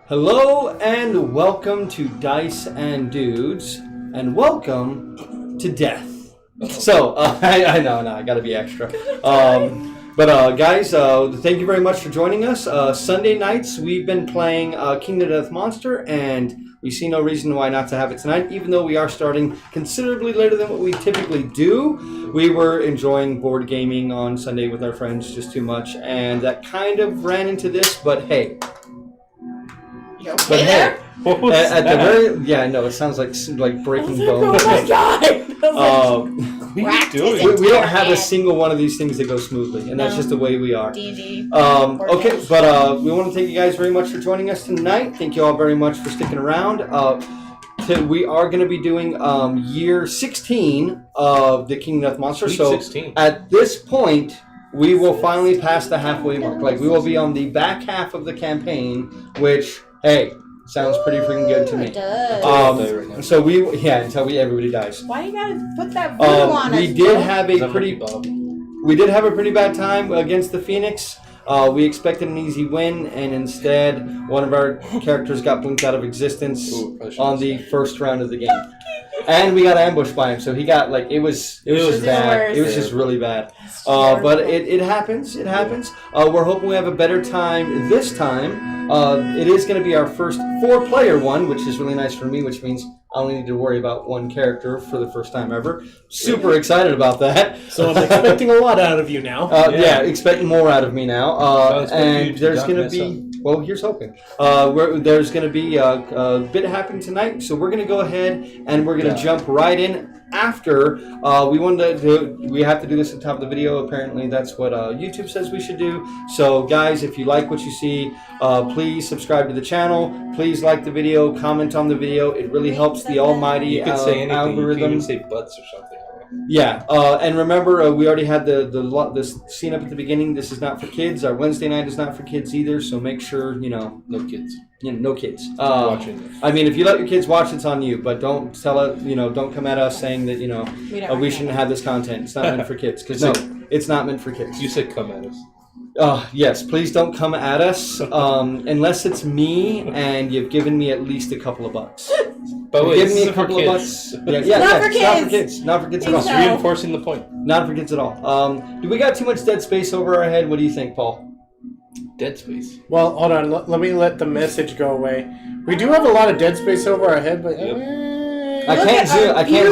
Hello and welcome to Dice and Dudes, and welcome to death. So, I know, I gotta be extra. Guys, thank you very much for joining us. Sunday nights, we've been playing King of the Death Monster, and we see no reason why not to have it tonight, even though we are starting considerably later than what we typically do. We were enjoying board gaming on Sunday with our friends just too much, and that kind of ran into this, but hey. You okay there? What was at the very it sounds like breaking bones. Oh my god! We don't have a single one of these things that go smoothly, and that's just the way we are. D&D. Okay, but we want to thank you guys very much for joining us tonight. Thank you all very much for sticking around. We are going to be doing year 16 of the King of Death Monster. Sweet so 16. At this point, we will finally pass the halfway mark. Like, we will be on the back half of the campaign, which, hey, sounds pretty freaking good to me. It does. So until everybody dies. Why you gotta put that voodoo on us? We did have a pretty bad time against the Phoenix. We expected an easy win, and instead, one of our characters got blinked out of existence on the first round of the game. And we got ambushed by him, so he got it was bad. It was just really bad. But it happens. It happens. We're hoping we have a better time this time. It is going to be our first 4-player one, which is really nice for me, which means I only need to worry about one character for the first time ever. Super excited about that. So I'm expecting a lot out of you now. Expecting more out of me now. And there's going to be... Well, here's hoping. There's going to be a bit happening tonight, so we're going to go ahead and we're going to jump right in after. We have to do this at the top of the video. Apparently, that's what YouTube says we should do. So, guys, if you like what you see, please subscribe to the channel. Please like the video, comment on the video. It really helps the almighty you can say anything. algorithm. You can even say butts or something. Yeah, and remember, we already had the scene up at the beginning. This is not for kids. Our Wednesday night is not for kids either, so make sure, no kids. No kids. Watching. I mean, if you let your kids watch, it's on you, but don't tell it, don't come at us saying that, we shouldn't have this content. It's not meant for kids, because it's not meant for kids. You said come at us. Yes, please don't come at us, unless it's me and you've given me at least a couple of bucks. But wait, give me a couple of bucks. Not for kids. Not for kids at all. Just reinforcing the point. Not for kids at all. Do we got too much dead space over our head? What do you think, Paul? Dead space. Well, hold on. Let me let the message go away. We do have a lot of dead space over our head, but I can't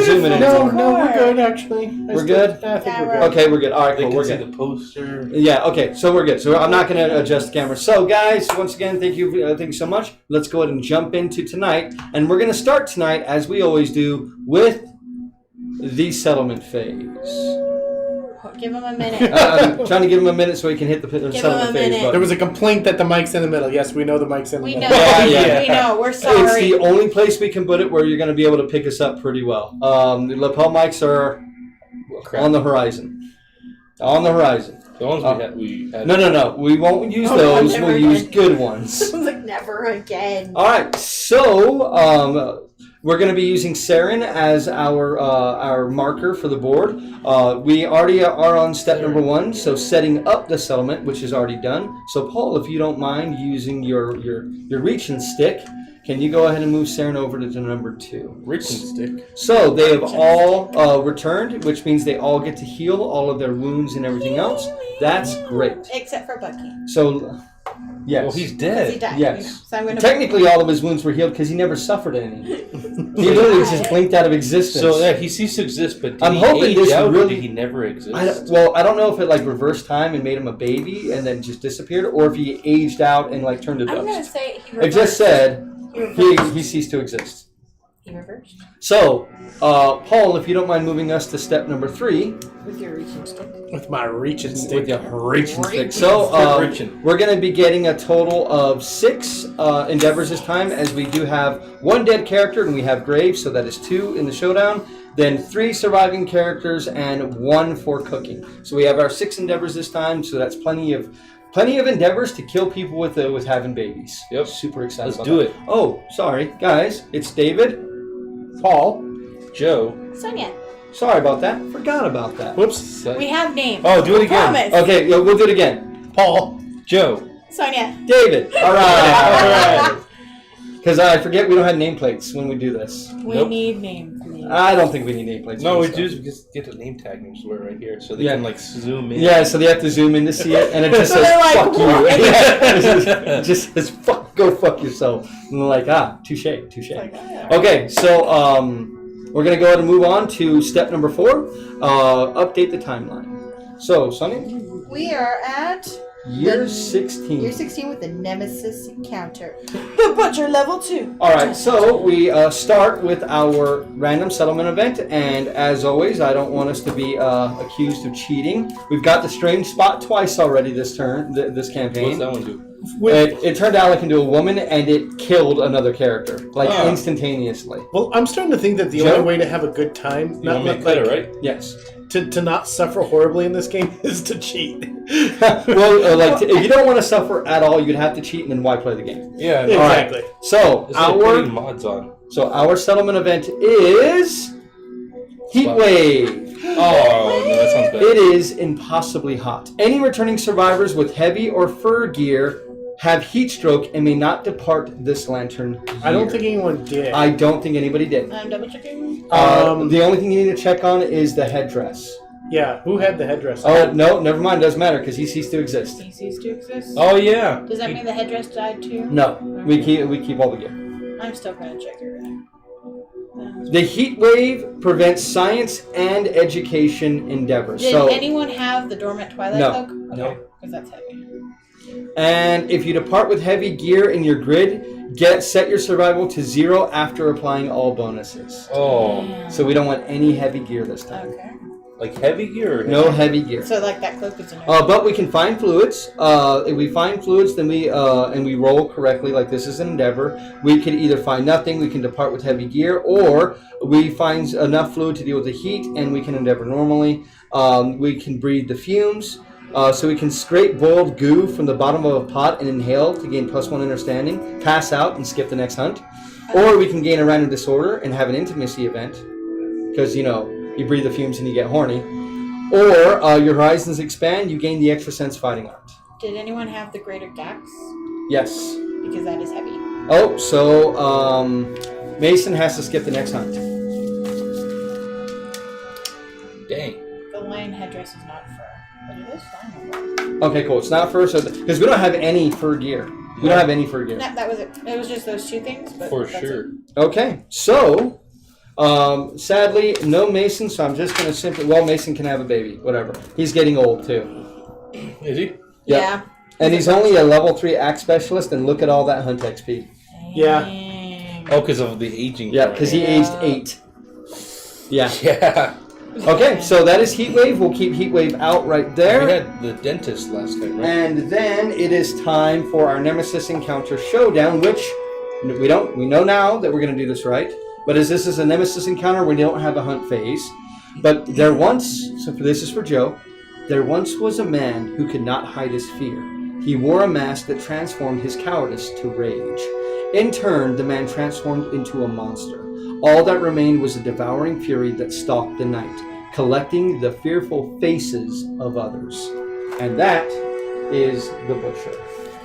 zoom in anymore. No, we're good actually. We're good? I think we're good. Okay, we're good. All right, cool. They We're can good. see the poster. Yeah, okay, so we're good. So I'm not going to adjust the camera. So, guys, once again, thank you so much. Let's go ahead and jump into tonight. And we're going to start tonight, as we always do, with the settlement phase. Give him a minute. I'm trying to give him a minute so he can hit the settlement phase button. There was a complaint that the mic's in the middle. Yes, we know the mic's in the middle. We know. We're sorry. It's the only place we can put it where you're going to be able to pick us up pretty well. The lapel mics are on the horizon. On the horizon. The ones we had. No. We won't use those. We'll use good ones. Never again. All right. So, we're going to be using Saren as our marker for the board. We already are on step number 1, so setting up the settlement, which is already done. So, Paul, if you don't mind using your reaching stick, can you go ahead and move Saren over to number 2? Reaching stick. So they have all returned, which means they all get to heal all of their wounds and everything else. That's great. Except for Bucky. So, yes. Well, he's dead. He died. Yes. So I'm gonna Technically, all of his wounds were healed because he never suffered any. He literally just blinked out of existence. So he ceased to exist, but I'm hoping this really. Did he never exist? I don't know if it reversed time and made him a baby and then just disappeared, or if he aged out and turned to dust. I'm gonna say he reversed. It just said he ceased to exist. He reversed. So, Paul, if you don't mind moving us to step number 3. With your reaching stick. With my reaching stick. With your reaching stick. So, we're going to be getting a total of 6 endeavors this time, as we do have 1 dead character, and we have Graves, so that is 2 in the showdown. Then 3 surviving characters, and 1 for cooking. So we have our 6 endeavors this time, so that's plenty of endeavors to kill people with having babies. Yep. Super excited. Let's do it. Oh, sorry, guys. It's David, Paul, Joe, Sonia. Sorry about that. Forgot about that. Whoops. We have names. Oh, do it again. Promise. Okay, we'll do it again. Paul, Joe, Sonia. David. All right. All right. Because I forget we don't have nameplates when we do this. We Nope. need names. Please. I don't think we need nameplates. No, for we this do stuff. just get the name tag names were right here, so they Yeah. can like zoom in. Yeah, so they have to zoom in to see it, and it just So says they're like, "fuck you." "What?" Yeah, it just says "go fuck yourself," and they're like, touche. Like, oh, yeah. Okay, so we're gonna go ahead and move on to step number 4. Update the timeline. So, Sonny, We are at year 16. year 16 with the Nemesis encounter. The Butcher level 2. All right, so we start with our random settlement event, and as always, I don't want us to be accused of cheating. We've got the strange spot twice already this turn, this What's campaign. that one do? It turned Alec into a woman, and it killed another character, like Oh. instantaneously. Well, I'm starting to think that the Joe? only way to have a good time, You not want me to like, cut it, right? Yes. to not suffer horribly in this game, is to cheat. Well, if you don't want to suffer at all, you'd have to cheat, and then why play the game? Yeah. All right. Exactly. So It's like our putting mods on. our settlement event is Heat Wow. Wave. Oh, no, that sounds bad. It is impossibly hot. Any returning survivors with heavy or fur gear have heat stroke and may not depart this lantern. I don't year. think anyone did. I don't think anybody did. I'm double checking. The only thing you need to check on is the headdress. Yeah, who had the headdress? Oh no, never mind. Doesn't matter because he ceased to exist. He ceased to exist. Oh yeah. Does that mean the headdress died too? No, we keep all the gear. I'm still gonna check it. The heat wave prevents science and education endeavors. Did So, anyone have the dormant twilight No. cloak? No. Okay, because that's heavy. and if you depart with heavy gear in your grid, set your survival to 0 after applying all bonuses. Oh, Yeah. So we don't want any heavy gear this time. Okay. like heavy gear? Or No heavy gear. So like that cloak is a no. But we can find fluids. If we find fluids, then we and we roll correctly, like this is an endeavor. We could either find nothing, we can depart with heavy gear, or we find enough fluid to deal with the heat, and we can endeavor normally. We can breathe the fumes. So we can scrape boiled goo from the bottom of a pot and inhale to gain +1 understanding, pass out, and skip the next hunt. Or we can gain a random disorder and have an intimacy event, because you breathe the fumes and you get horny. Or your horizons expand, you gain the extra sense fighting art. Did anyone have the greater gax? Yes. Because that is heavy. Oh, so Mason has to skip the next hunt. Dang. The lion headdress is not fur, but it is fine. Okay, cool. It's not fur, so because we don't have any fur gear. We don't have any fur gear. That was it. It was just those two things. But For that's sure. Okay, so sadly, no Mason, so I'm just going to simply... Well, Mason can have a baby, whatever. He's getting old, too. Is he? It. Yep. Yeah. And he's only a level 3 axe specialist, and look at all that hunt XP. Yeah. Dang. Oh, because of the aging. Yeah, part. because he Yeah. aged 8. Yeah. Yeah. Okay, so that is Heat Wave. We'll keep Heat Wave out right We there. had the dentist last time, right? And then it is time for our Nemesis Encounter Showdown, which we know now that we're going to do this right. But as this is a Nemesis Encounter, we don't have a hunt phase. But there once, so this is for Joe, there once was a man who could not hide his fear. He wore a mask that transformed his cowardice to rage. In turn, the man transformed into a monster. All that remained was a devouring fury that stalked the night, collecting the fearful faces of others. And that is the Butcher.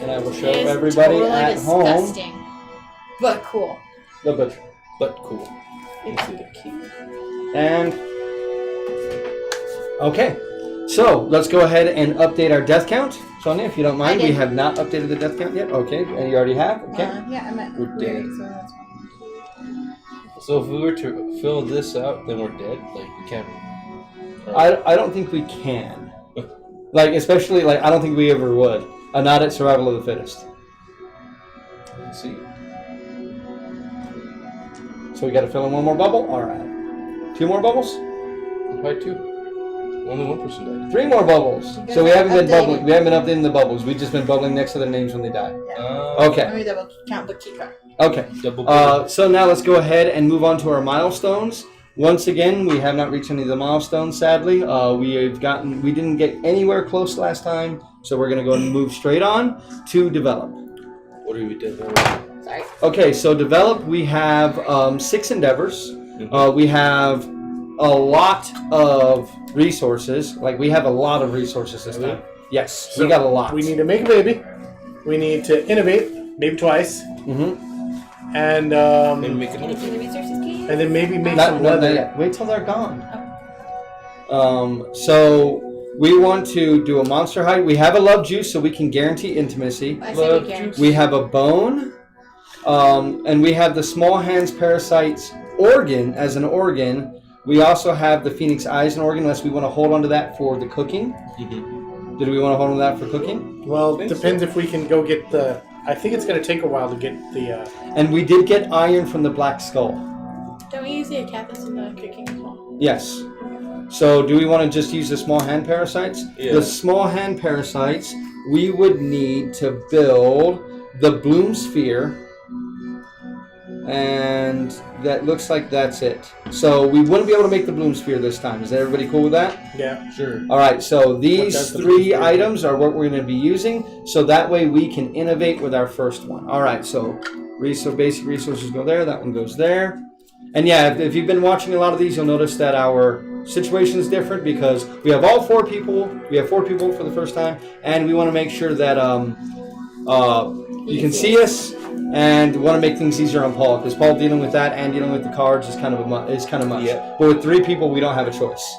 And I will show It is everybody totally at home disgusting, but cool. the Butcher. But cool. It's super cute. And okay, so let's go ahead and update our death count. Sonia, if you don't mind, I we did. have not updated the death count yet. Okay, and you already have. Okay. Yeah, I'm at. We're dead. So that's fine. So if we were to fill this out, then we're dead. Like we can't. I don't think we can. Like especially like I don't think we ever would. Not at survival of the fittest. Let's see. So we got to fill in one more bubble. All right. 2 more bubbles. Why 2? Only 1 person died. 3 more bubbles. You guys So we haven't been updated. bubbling. We haven't been updating the bubbles. We've just been bubbling next to their names when they die. Okay. Let me double count the key card. Okay. Double. So now let's go ahead and move on to our milestones. Once again, we have not reached any of the milestones, sadly. We didn't get anywhere close last time, so we're going to go and move straight on to develop. What are we did? Sorry. Okay, so develop, we have 6 endeavors. We have a lot of resources. Like, we have a lot of resources this time. Yes, we got a lot. We need to make a baby. We need to innovate, maybe twice, Mm-hmm. and Maybe make another Into the resources key. and then maybe make Not, some no, not leather. yet. Wait till they're gone. So we want to do a monster hide. We have a love juice, so we can guarantee intimacy. I say we guarantee. We have a bone, and we have the small hands parasites organ as an organ. We also have the phoenix eyes an organ, unless we want to hold on to that for the cooking. Mm-hmm. Did we want to hold on to that for cooking? Well, depends if we can go get the. I think it's going to take a while to get the. And we did get iron from the black skull. Don't we use the acathis in the cooking as well? Yes. So do we want to just use the small hand parasites? Yeah. The small hand parasites, we would need to build the bloom sphere. And that looks like that's it. So we wouldn't be able to make the bloom sphere this time. Is everybody cool with that? Yeah. Sure. All right, so What these does the bloom three sphere items are what we're going to be using. So that way we can innovate with our first one. All right, so basic resources go there. That one goes there. And yeah, if you've been watching a lot of these, you'll notice that our situation is different because we have all 4 people. We have 4 people for the first time. And we want to make sure that you can see us. And want to make things easier on Paul because Paul dealing with that and dealing with the cards is kind of much. Yeah. But with 3 people, we don't have a choice.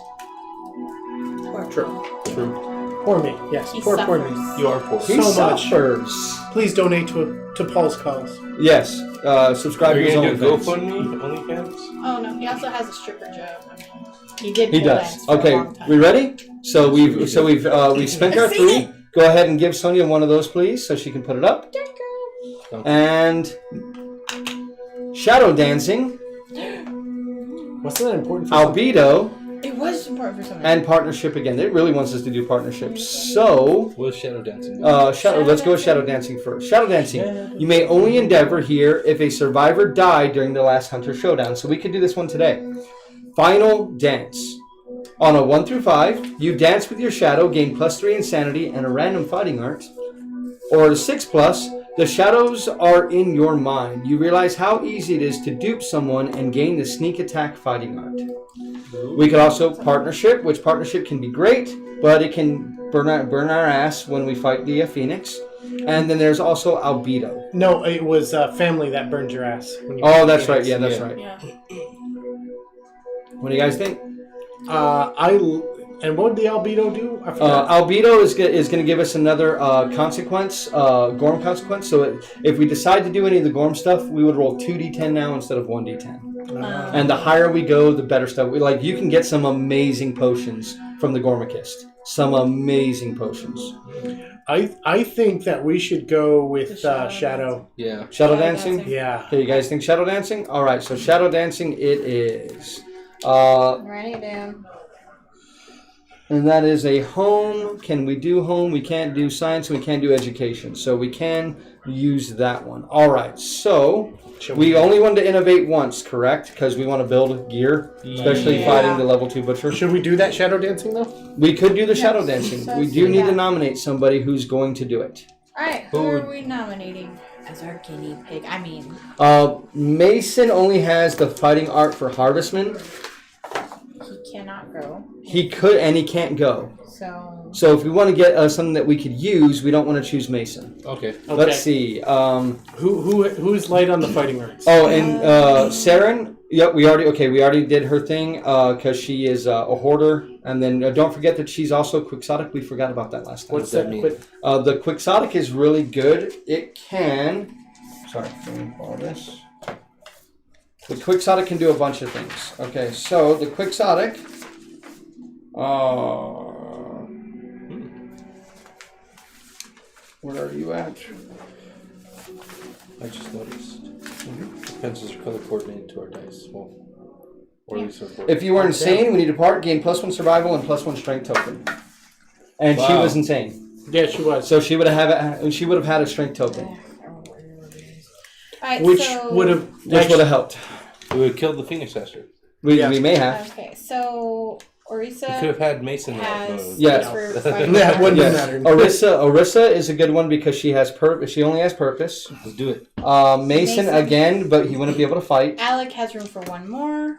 True. True. Poor me. Yes. He Poor me. suffers. You are poor. He So much. suffers. Please donate to Paul's cause. Yes. Subscribe Are to you his gonna do OnlyFans. GoFundMe? OnlyFans? Oh no, he also has a stripper job. He did. He pull does. lines for a Okay, long time. we ready? So we've spent our 3. Go ahead and give Sonia one of those, please, so she can put it up. And shadow dancing, Wasn't that important for albedo, It was important for someone. and partnership again. It really wants us to do partnerships. So, What is shadow dancing? let's go with shadow dancing first. Shadow dancing. You may only endeavor here if a survivor died during the last Hunter Showdown. So we could do this one today. Final dance. On a 1 through 5, you dance with your shadow, gain +3 insanity and a random fighting art. Or a 6+, the shadows are in your mind. You realize how easy it is to dupe someone and gain the sneak attack fighting art. We could also partnership, which partnership can be great, but it can burn our ass when we fight the Phoenix. And then there's also albedo. No, it was family that burned your ass. When you Oh, that's right. Yeah, that's right. Yeah. What do you guys think? And what did the albedo do? I forgot. Albedo is going to give us another consequence, Gorm consequence. So if we decide to do any of the Gorm stuff, we would roll 2d10 now instead of 1d10. And the higher we go, the better stuff. You can get some amazing potions from the Gormakist. Some amazing potions. I think that we should go with The shadow. Yeah. Shadow dancing? Yeah. Okay, you guys think shadow dancing? All right, so shadow dancing it is. Writing it down. And that is a home. Can we do home? We can't do science. We can't do education. So we can use that one. All right. So we only wanted to innovate once, correct? Because we want to build gear, especially Yeah. fighting the level 2 butcher. Should we do that shadow dancing though? We could do the shadow dancing. So We do need yeah. to nominate somebody who's going to do it. Alright, who are we nominating as our guinea pig? I mean, Mason only has the fighting art for Harvestman. he cannot go. He could, and he can't go. So So if we want to get something that we could use, we don't want to choose Mason. Okay. Let's see. Who's light on the fighting arts? Oh, and Saren. Yep, we already did her thing because she is a hoarder. And then don't forget that she's also quixotic. We forgot about that last time. What's that mean? mean? The quixotic is really good. It can. Sorry, let me borrow this. The quixotic can do a bunch of things. Okay, so the quixotic. Where are you at? I just noticed. The pencils are color coordinated to our dice. Well, or at least our board. If you were insane, we need to part, gain +1 survival and +1 strength token. And she Wow. was insane. Yeah, she was. So she would have had a strength token, Alright, Which so, would have which would have helped. We would kill the Phoenix Asher. We Yeah. may have. okay, so We could Orisa have had Mason that has mode. Yeah. for fighting Yeah, it wouldn't art. have mattered. Orisa is a good one because she has She only has purpose. Let's do it. Mason again, but he wouldn't be able to fight. Alec has room for one more.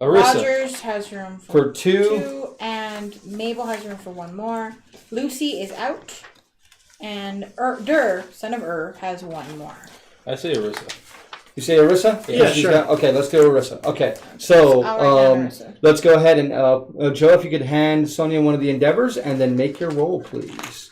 Arissa. Rogers has room For for 2. and Mabel has room for one more. Lucy is out. And son of has one more. I say Arissa. You say Arissa? Yeah, She's sure. Okay, let's do Arissa. Okay, so I'll write down Arissa. let's go ahead and Joe, if you could hand Sonia one of the endeavors, and then make your roll, please.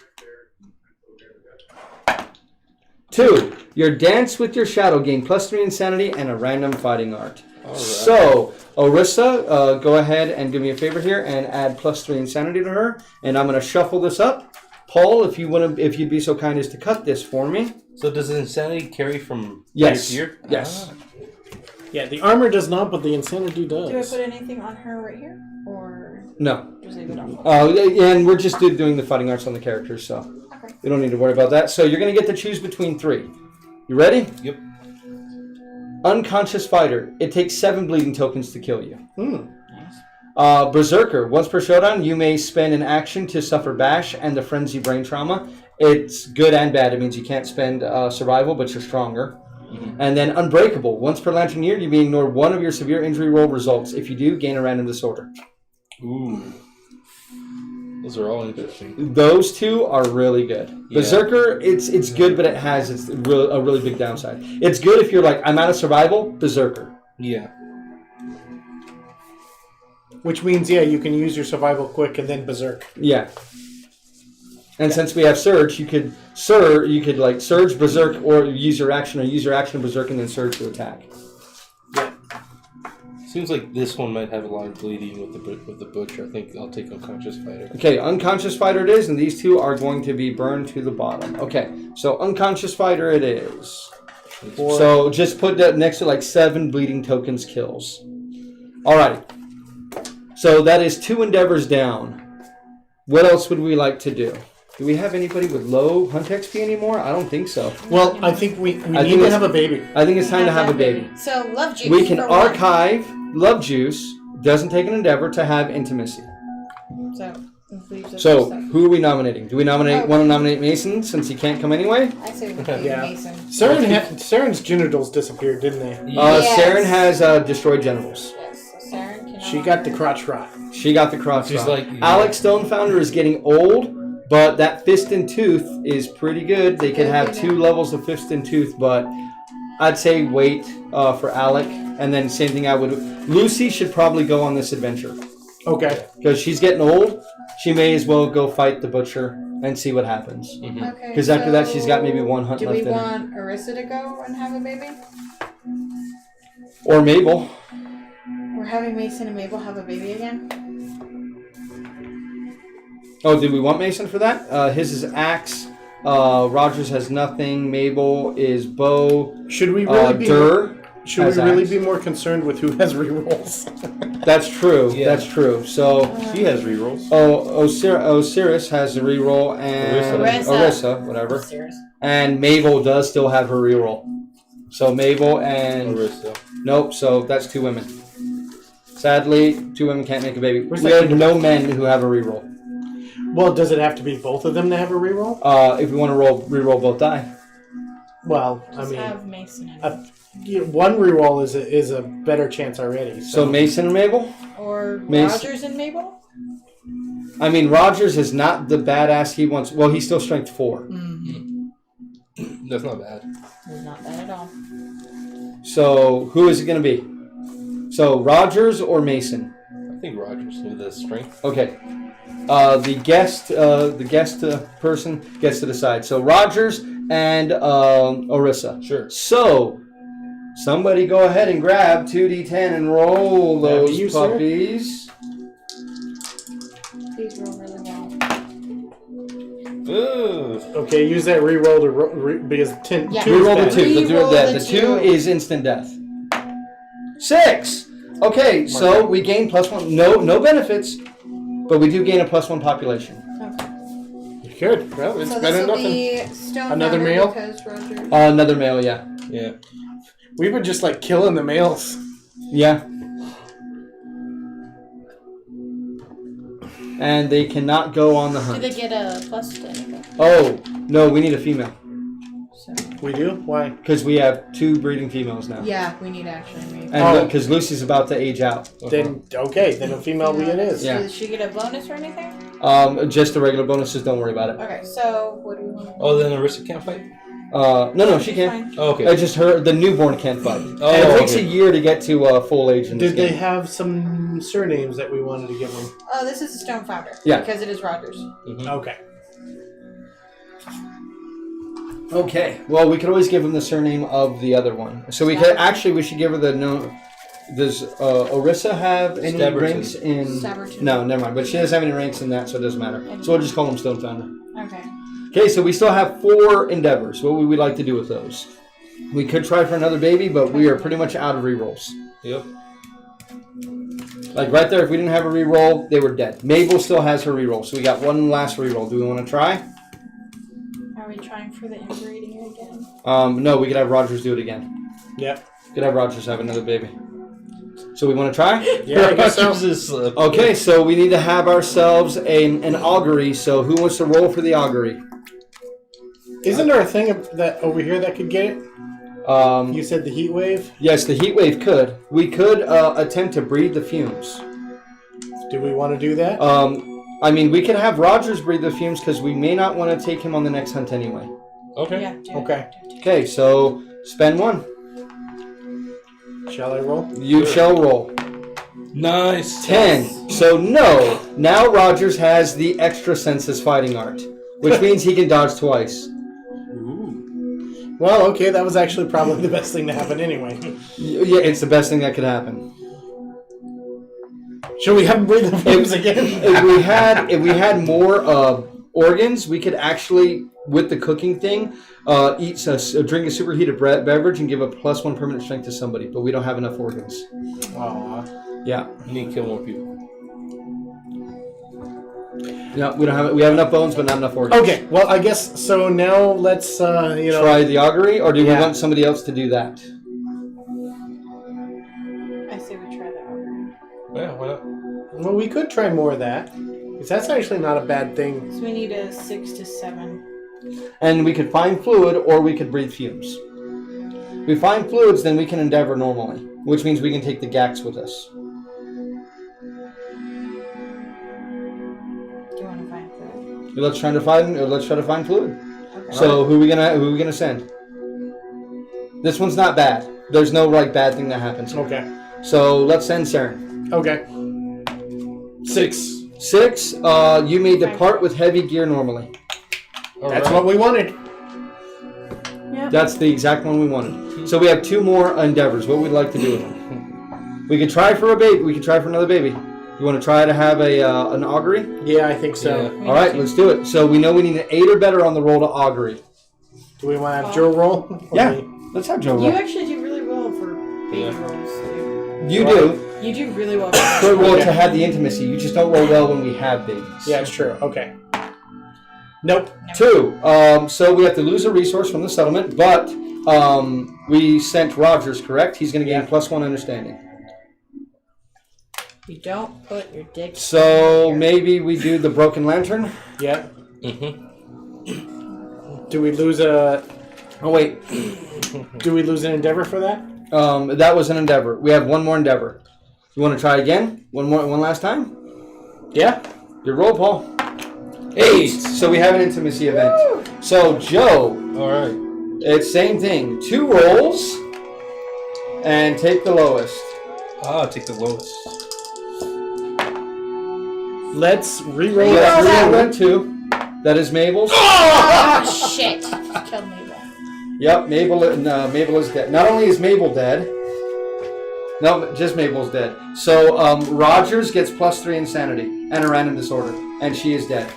2. Your dance with your shadow gain +3 insanity and a random fighting art. All right. So, Orissa, go ahead and do me a favor here and add +3 insanity to her. And I'm going to shuffle this up. Paul, if you'd be so kind as to cut this for me. So does insanity carry from Yes. year to year? Yes. Yeah, the armor does not, but the insanity does. Do I put anything on her right here? Or No. just leave it on? And we're just doing the fighting arts on the characters, so Okay. we don't need to worry about that. So you're going to get to choose between 3. You ready? Yep. Unconscious fighter. It takes 7 bleeding tokens to kill you. Nice. Berserker. Once per showdown, you may spend an action to suffer bash and the frenzy brain trauma. It's good and bad. It means you can't spend survival, but you're stronger. Mm-hmm. And then unbreakable. Once per lantern year, you may ignore one of your severe injury roll results. If you do, gain a random disorder. Ooh. Those are all interesting. Those 2 are really good. Yeah. Berserker, it's good, but it has a really big downside. It's good if you're like, I'm out of survival, Berserker. Yeah. Which means, yeah, you can use your survival quick and then berserk. Yeah. And since we have surge, you could like surge, berserk, or use your action berserk, and then surge to attack. Yeah. Seems like this one might have a lot of bleeding with the butcher. I think I'll take unconscious fighter. Okay, unconscious fighter it is, and these 2 are going to be burned to the bottom. Okay, so unconscious fighter it is. So just put that next to like 7 bleeding tokens kills. Alrighty. So that is 2 endeavors down. What else would we like to do? Do we have anybody with low hunt XP anymore? I don't think so. Well, I think we I need think to it's- have a baby. I think it's time to have a baby. So love juice. We can for one. archive Love Juice. Doesn't take an endeavor to have intimacy. So it leaves us So with stuff. who are we nominating? Do we want to nominate Mason since he can't come anyway? I say we do Yeah. Mason. Saren's genitals disappeared, didn't they? Yes. Saren has destroyed genitals. Yes. So Saren cannot. She got the crotch rot. She got the cross. She's rot. like- Alex Stonefounder is getting old, but that fist and tooth is pretty good. They can have 2 levels of fist and tooth, but I'd say wait for Alec. And then same thing I would. Lucy should probably go on this adventure Okay. because she's getting old. She may as well go fight the butcher and see what happens. Mm-hmm. Okay. Because after that, she's got maybe 1 hunt Do left we in her. want Arissa to go and have a baby? Or Mabel. We're having Mason and Mabel have a baby again. Oh, did we want Mason for that? His is axe. Rogers has nothing. Mabel is bow. Should we really be? Durr. Should has we really axe. be more concerned with who has rerolls? That's true. Yeah. That's true. So, She has rerolls. Osiris has a reroll, and Orissa. whatever. Serious. And Mabel does still have her reroll. So Mabel and Arissa. nope. So that's 2 women. Sadly, 2 women can't make a baby. Where's We that have kingdom? no men who have a reroll. Well, does it have to be both of them to have a reroll? If we want to reroll both die. Well, I Just mean, have Mason and one reroll is a better chance already. So Mason and Mabel. or Mason. Rogers and Mabel. I mean, Rogers is not the badass he wants. Well, he's still strength 4. Mm-hmm. That's not bad. It's not bad at all. So who is it going to be? So Rogers or Mason? I think Rogers with the strength. Okay. The guest person gets to decide. So Rogers and Orissa. Sure. So somebody go ahead and grab 2d10 and roll That'd be those you, sir. puppies. These roll really well. Ooh. Okay, use that reroll to because Yeah. 2 is Reroll the bad. 2. Reroll The the 2 two. is instant death. 6. Okay, so we gain +1. No benefits, but we do gain a +1 population. Okay. Good. Well, it's So better this than will nothing. be Stone Another Founder male? because Rogers. Another male, yeah. Yeah. We've been just like killing the males. Yeah. And they cannot go on the Do hunt. they get a plus to anything? Oh, no, we need a female. So We do? Why? Because we have 2 breeding females now. Yeah, we need actually maybe. And because Lucy's about to age out. Then then a female it is. Yeah. Does she get a bonus or anything? Just the regular bonuses, don't worry about it. Okay, so what do we want? Oh, then Arissa can't fight? No, she can't. Fine. Oh, okay. It's just the newborn can't fight. Oh, and it takes okay. a year to get to full age in this Did they game. have some surnames that we wanted to give them? Oh, this is a Stone Founder. Yeah. Because it is Rogers. Mhm. Okay. Okay. Well, we could always give him the surname of the other one. So we could we should give her the no. Does Orissa have any Staberton. ranks in? Staberton. No, never mind. But she doesn't have any ranks in that, so it doesn't matter. So we'll just call him Stone Founder. Okay. Okay, so we still have 4 endeavors. What would we like to do with those? We could try for another baby, but we are pretty much out of rerolls. Yep. Like right there, if we didn't have a reroll, they were dead. Mabel still has her reroll, so we got one last reroll. Do we want to try? Are we trying for the inbreeding again? No, we could have Rogers do it again. Yep. Could have Rogers have another baby. So we want to try? Yeah, I guess so. Rogers is, Okay, so we need to have ourselves an augury. So who wants to roll for the augury? Isn't there a thing that over here that could get it? You said the heat wave? Yes, the heat wave could. We could attempt to breed the fumes. Do we want to do that? I mean, we can have Rogers breed the fumes because we may not want to take him on the next hunt anyway. Okay. Yeah. Do Okay. it. Okay, so spend 1. Shall I roll? You shall roll. Nice. 10. So no. Now Rogers has the extra senses fighting art, which means he can dodge twice. Ooh. Well, okay, that was actually probably the best thing to happen anyway. Yeah, it's the best thing that could happen. Shall we have him breathe the flames again? If we had more organs, we could actually, with the cooking thing, drink a superheated beverage and give a +1 permanent strength to somebody. But we don't have enough organs. Aw. Yeah. You need to kill more people. Yeah, we don't have it. We have enough bones, but not enough organs. Okay, well, I guess, so now let's, Try the augury, or do we Yeah. want somebody else to do that? I say we try the augury. Yeah, why not? Well, we could try more of that. 'Cause that's actually not a bad thing. So we need a 6 to 7. And we could find fluid, or we could breathe fumes. If we find fluids, then we can endeavor normally, which means we can take the Gax with us. Do you want to find food? Let's try to find fluid. Okay. So who are we gonna send? This one's not bad. There's no bad thing that happens. Okay. So let's send Saren. Okay. 6. 6. You may depart with heavy gear normally. That's what we wanted. Yep. That's the exact one we wanted. So we have 2 more endeavors. What we'd like to do with them? We could try for a baby. We could try for another baby. You want to try to have an augury? Yeah, I think so. Yeah. All right, let's do it. So we know we need an 8 or better on the roll to augury. Do we want to have Joe roll? Or Yeah. me? Let's have Joe You roll. actually do really well for baby Yeah. rolls. You Right. do. You do really well for Good roll Okay. to have the intimacy. You just don't roll well when we have babies. Yeah, it's true. Okay. Nope. 2. So we have to lose a resource from the settlement, but we sent Rogers, correct? He's going to gain +1 understanding. You don't put your dick. So in maybe we do the broken lantern. Yeah. Mm-hmm. Do we lose a? Oh wait, Do we lose an endeavor for that? that was an endeavor. We have 1 more endeavor. You want to try again? One last time? Yeah. Your roll, Paul. 8. So we have an intimacy event. So Joe, All right. it's same thing. 2 rolls, and take the lowest. I'll take the lowest. Let's re-roll Yeah, that. that reroll 2. That is Mabel's. Oh shit! Killed Mabel. Yep, Mabel is dead. Not only is Mabel dead, no, just Mabel's dead. So Rogers gets +3 insanity and a random disorder, and she is dead.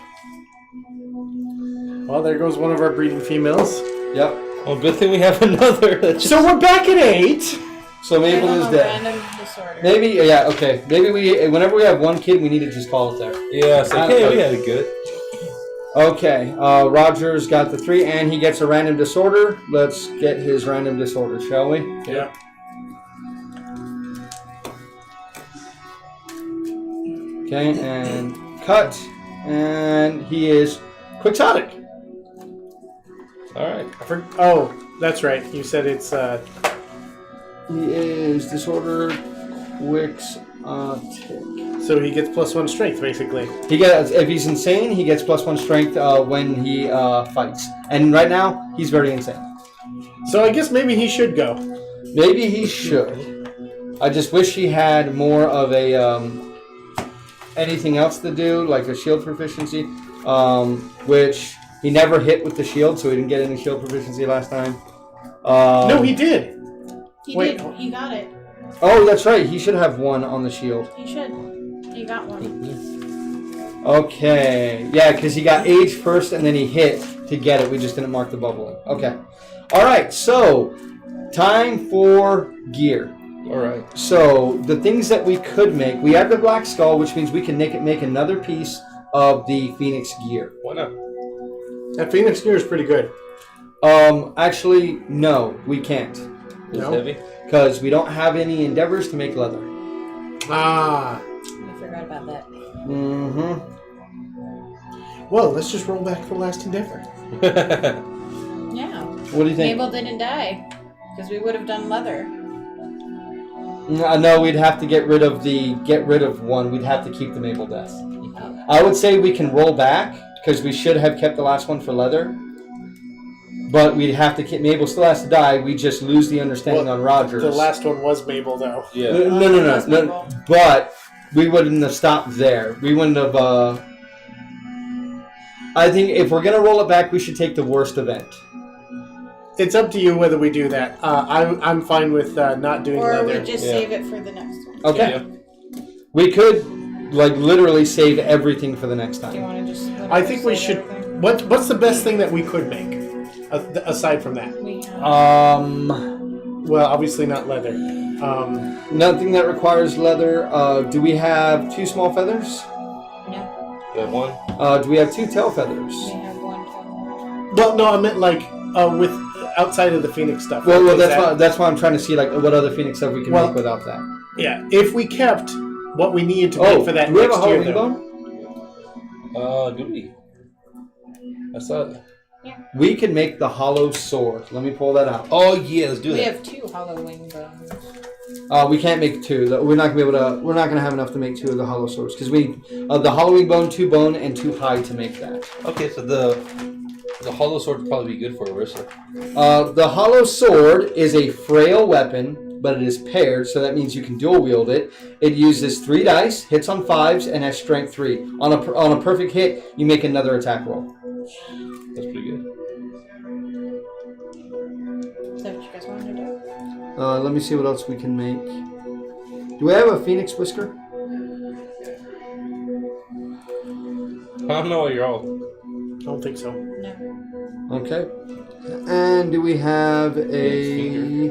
Well, there goes one of our breeding females. Yep. Well, good thing we have another. So we're back at 8. So Mabel is dead. Random disorder. Maybe, yeah, okay. Maybe whenever we have 1 kid, we need to just call it there. Yeah, it's like, hey, we had it good. Okay, Rogers got the 3, and he gets a random disorder. Let's get his random disorder, shall we? Yeah. Okay, and cut, and he is quixotic. All right. That's right. You said it's. He is disordered, Quixotic. So he gets +1 strength, basically. He gets, if he's insane, he gets +1 strength when he fights. And right now, he's very insane. So I guess maybe he should go. Maybe he should. I just wish he had more of a anything else to do, like a shield proficiency, which he never hit with the shield, so he didn't get any shield proficiency last time. No, he did. He Wait. did. He got it. Oh, that's right. He should have one on the shield. He should. He got one. Okay. Yeah, because he got age first and then he hit to get it. We just didn't mark the bubbling. Okay. All right. So, time for gear. All right. So, the things that we could make, we have the Black Skull, which means we can make another piece of the Phoenix gear. Why not? That Phoenix gear is pretty good. Actually, no, we can't. It's No? heavy. Because we don't have any endeavors to make leather. Ah. I forgot about that. Mm-hmm. Well, let's just roll back the last endeavor. Yeah. What do you think? Mabel didn't die. Because we would have done leather. No, we'd have to get rid of one. We'd have to keep the Mabel Death. Oh. I would say we can roll back because we should have kept the last one for leather. But we'd have to keep Mabel still has to die. We just lose the understanding on Rogers. The last one was Mabel, though. Yeah. No. But we wouldn't have stopped there. We wouldn't have. I think if we're gonna roll it back, we should take the worst event. It's up to you whether we do that. I'm fine with not doing Or leather. we just save it for the next one. Okay. Yeah. We could, like, literally save everything for the next Do you time. want to just... I think we save should. everything? What's the best thing that we could make aside from that? We have... Well, obviously not leather. Nothing that requires leather. Do we have 2 small feathers? No. You have one? Do we have 2 tail feathers? We have one total. Well, no, I meant like with outside of the Phoenix stuff. Well, Is that's why I'm trying to see like what other Phoenix stuff we can Well, make without that. Yeah, if we kept what we needed to make for that do we have a next year, Halloween though. bone? Do we? I saw it. We can make the hollow sword. Let me pull that out. Oh yeah, let's do We that. have 2 hollow wing bones. We can't make 2. We're not gonna be able to. We're not gonna have enough to make 2 of the hollow swords because we the Halloween bone, 2 bone, and 2 hide to make that. Okay, so the hollow sword would probably be good for Orisa. The hollow sword is a frail weapon, but it is paired, so that means you can dual wield it. It uses 3 dice, hits on 5s, and has strength 3. On a perfect hit, you make another attack roll. That's pretty good. Is that what you guys wanted to do? Let me see what else we can make. Do we have a phoenix whisker? I don't know what you're all. I don't think so. No. Okay. And do we have a...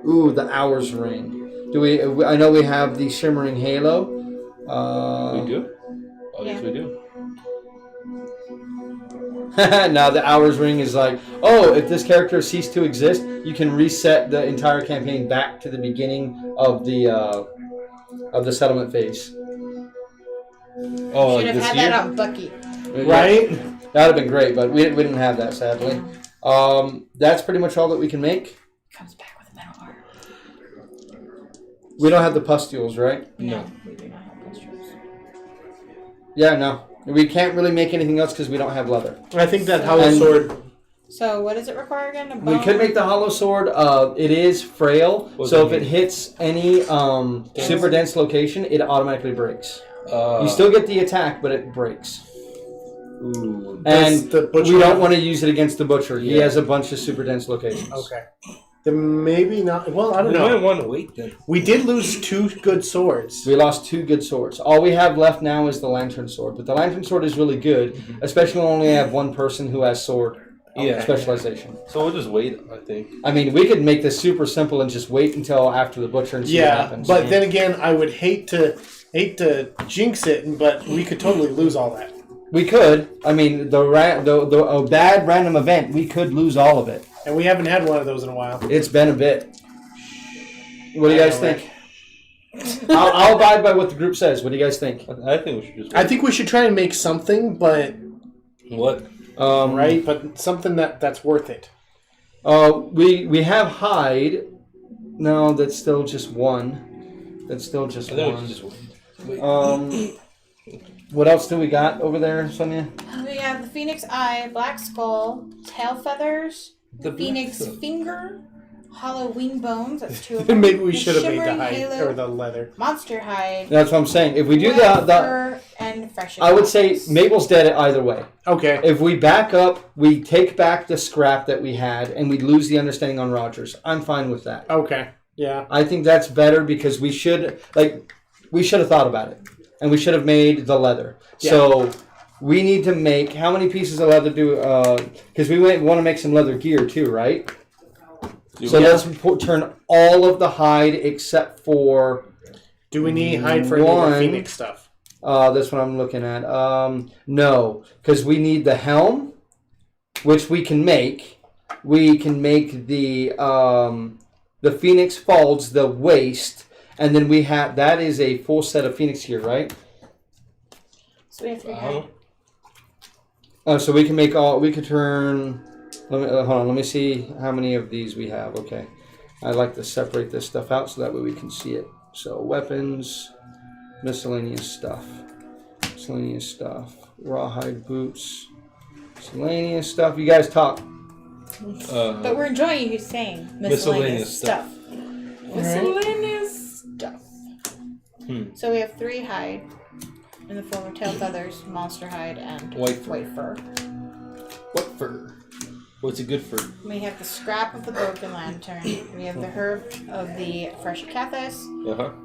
Ooh, the hours ring. Do we? I know we have the shimmering halo. We do? Oh, yes, we do. Now the hours ring is like, oh, if this character ceased to exist, you can reset the entire campaign back to the beginning of the settlement phase. Oh, Should like have this had year? that on Bucky. Right? That would have been great, but we didn't have that, sadly. That's pretty much all that we can make. Comes back with a metal arm. We don't have the pustules, right? No. We do not have pustules. Yeah, no. We can't really make anything else because we don't have leather. I think that hollow And- sword. So what does it require again? A We bone? could make the hollow sword. It is frail, What does so that if it mean? hits any super dense location, it automatically breaks. Uh, You still get the attack, but it breaks. Ooh. And Does the butcher we don't have- want to use it against the butcher. He Yeah. has a bunch of super dense locations. Okay. Then maybe not. Well, I don't We know. might want to wait then. We did lose 2 good swords. We lost 2 good swords. All we have left now is the lantern sword, but the lantern sword is really good, especially when we only have one person who has sword Yeah. specialization. So we'll just wait, I think. I mean, we could make this super simple and just wait until after the butcher and see what Yeah, happens. but then again, I would hate to jinx it, but we could totally lose all that. We could. I mean, a bad random event, we could lose all of it. And we haven't had one of those in a while. It's been a bit. What do you I guys know, think? I'll abide by what the group says. What do you guys think? I think we should just wait. I think we should try and make something, but What? right, but something that's worth it. We have hide. No, that's still just one. That's still just one. What else do we got over there, Sonia? We have the Phoenix Eye, Black Skull, Tail Feathers, The Phoenix Finger, Hollow Wing Bones. That's 2 of them. Maybe we should have made the Shimmering hide Halo, or the leather. Monster Hide. That's what I'm saying. If we do Red the Fur, and Fresh. I would say Mabel's dead either way. Okay. If we back up, we take back the scrap that we had, and we lose the understanding on Rogers. I'm fine with that. Okay. Yeah. I think that's better because we should have thought about it, and we should have made the leather. Yeah. So we need to make how many pieces of leather do? Because we want to make some leather gear too, right? So let's turn all of the hide except for. Do we need hide for any of the Phoenix stuff? That's what I'm looking at. No, because we need the helm, which we can make. We can make the Phoenix folds, the waist, and then we have that is a full set of Phoenix gear, right? So we have 3 hide. So we can make all. We could turn. Hold on. Let me see how many of these we have. Okay, I like to separate this stuff out so that way we can see it. So weapons, miscellaneous stuff, rawhide boots, miscellaneous stuff. You guys talk. But we're enjoying you saying miscellaneous stuff. Miscellaneous stuff. So we have 3 hide in the form of tail feathers, monster hide, and White fur. What fur? What's it good for? We have the scrap of the broken lantern. We have the herb of the fresh acathis.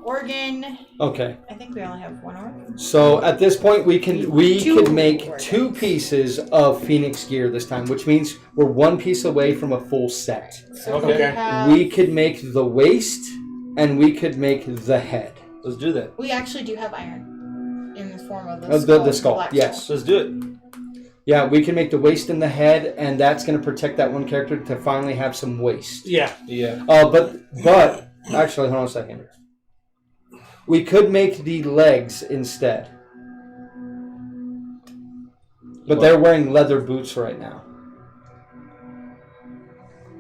Organ. Okay. I think we only have 1 organ. So at this point, we could make organs. 2 pieces of Phoenix gear this time, which means we're 1 piece away from a full set. So Okay. We could make the waist, and we could make the head. Let's do that. we actually do have iron in the form of The skull, black yes. Let's do it. Yeah, we can make the waist and the head, and that's going to protect that one character to finally have some waist. Yeah. Yeah. But actually, hold on a second. We could make the legs instead. But they're wearing leather boots right now.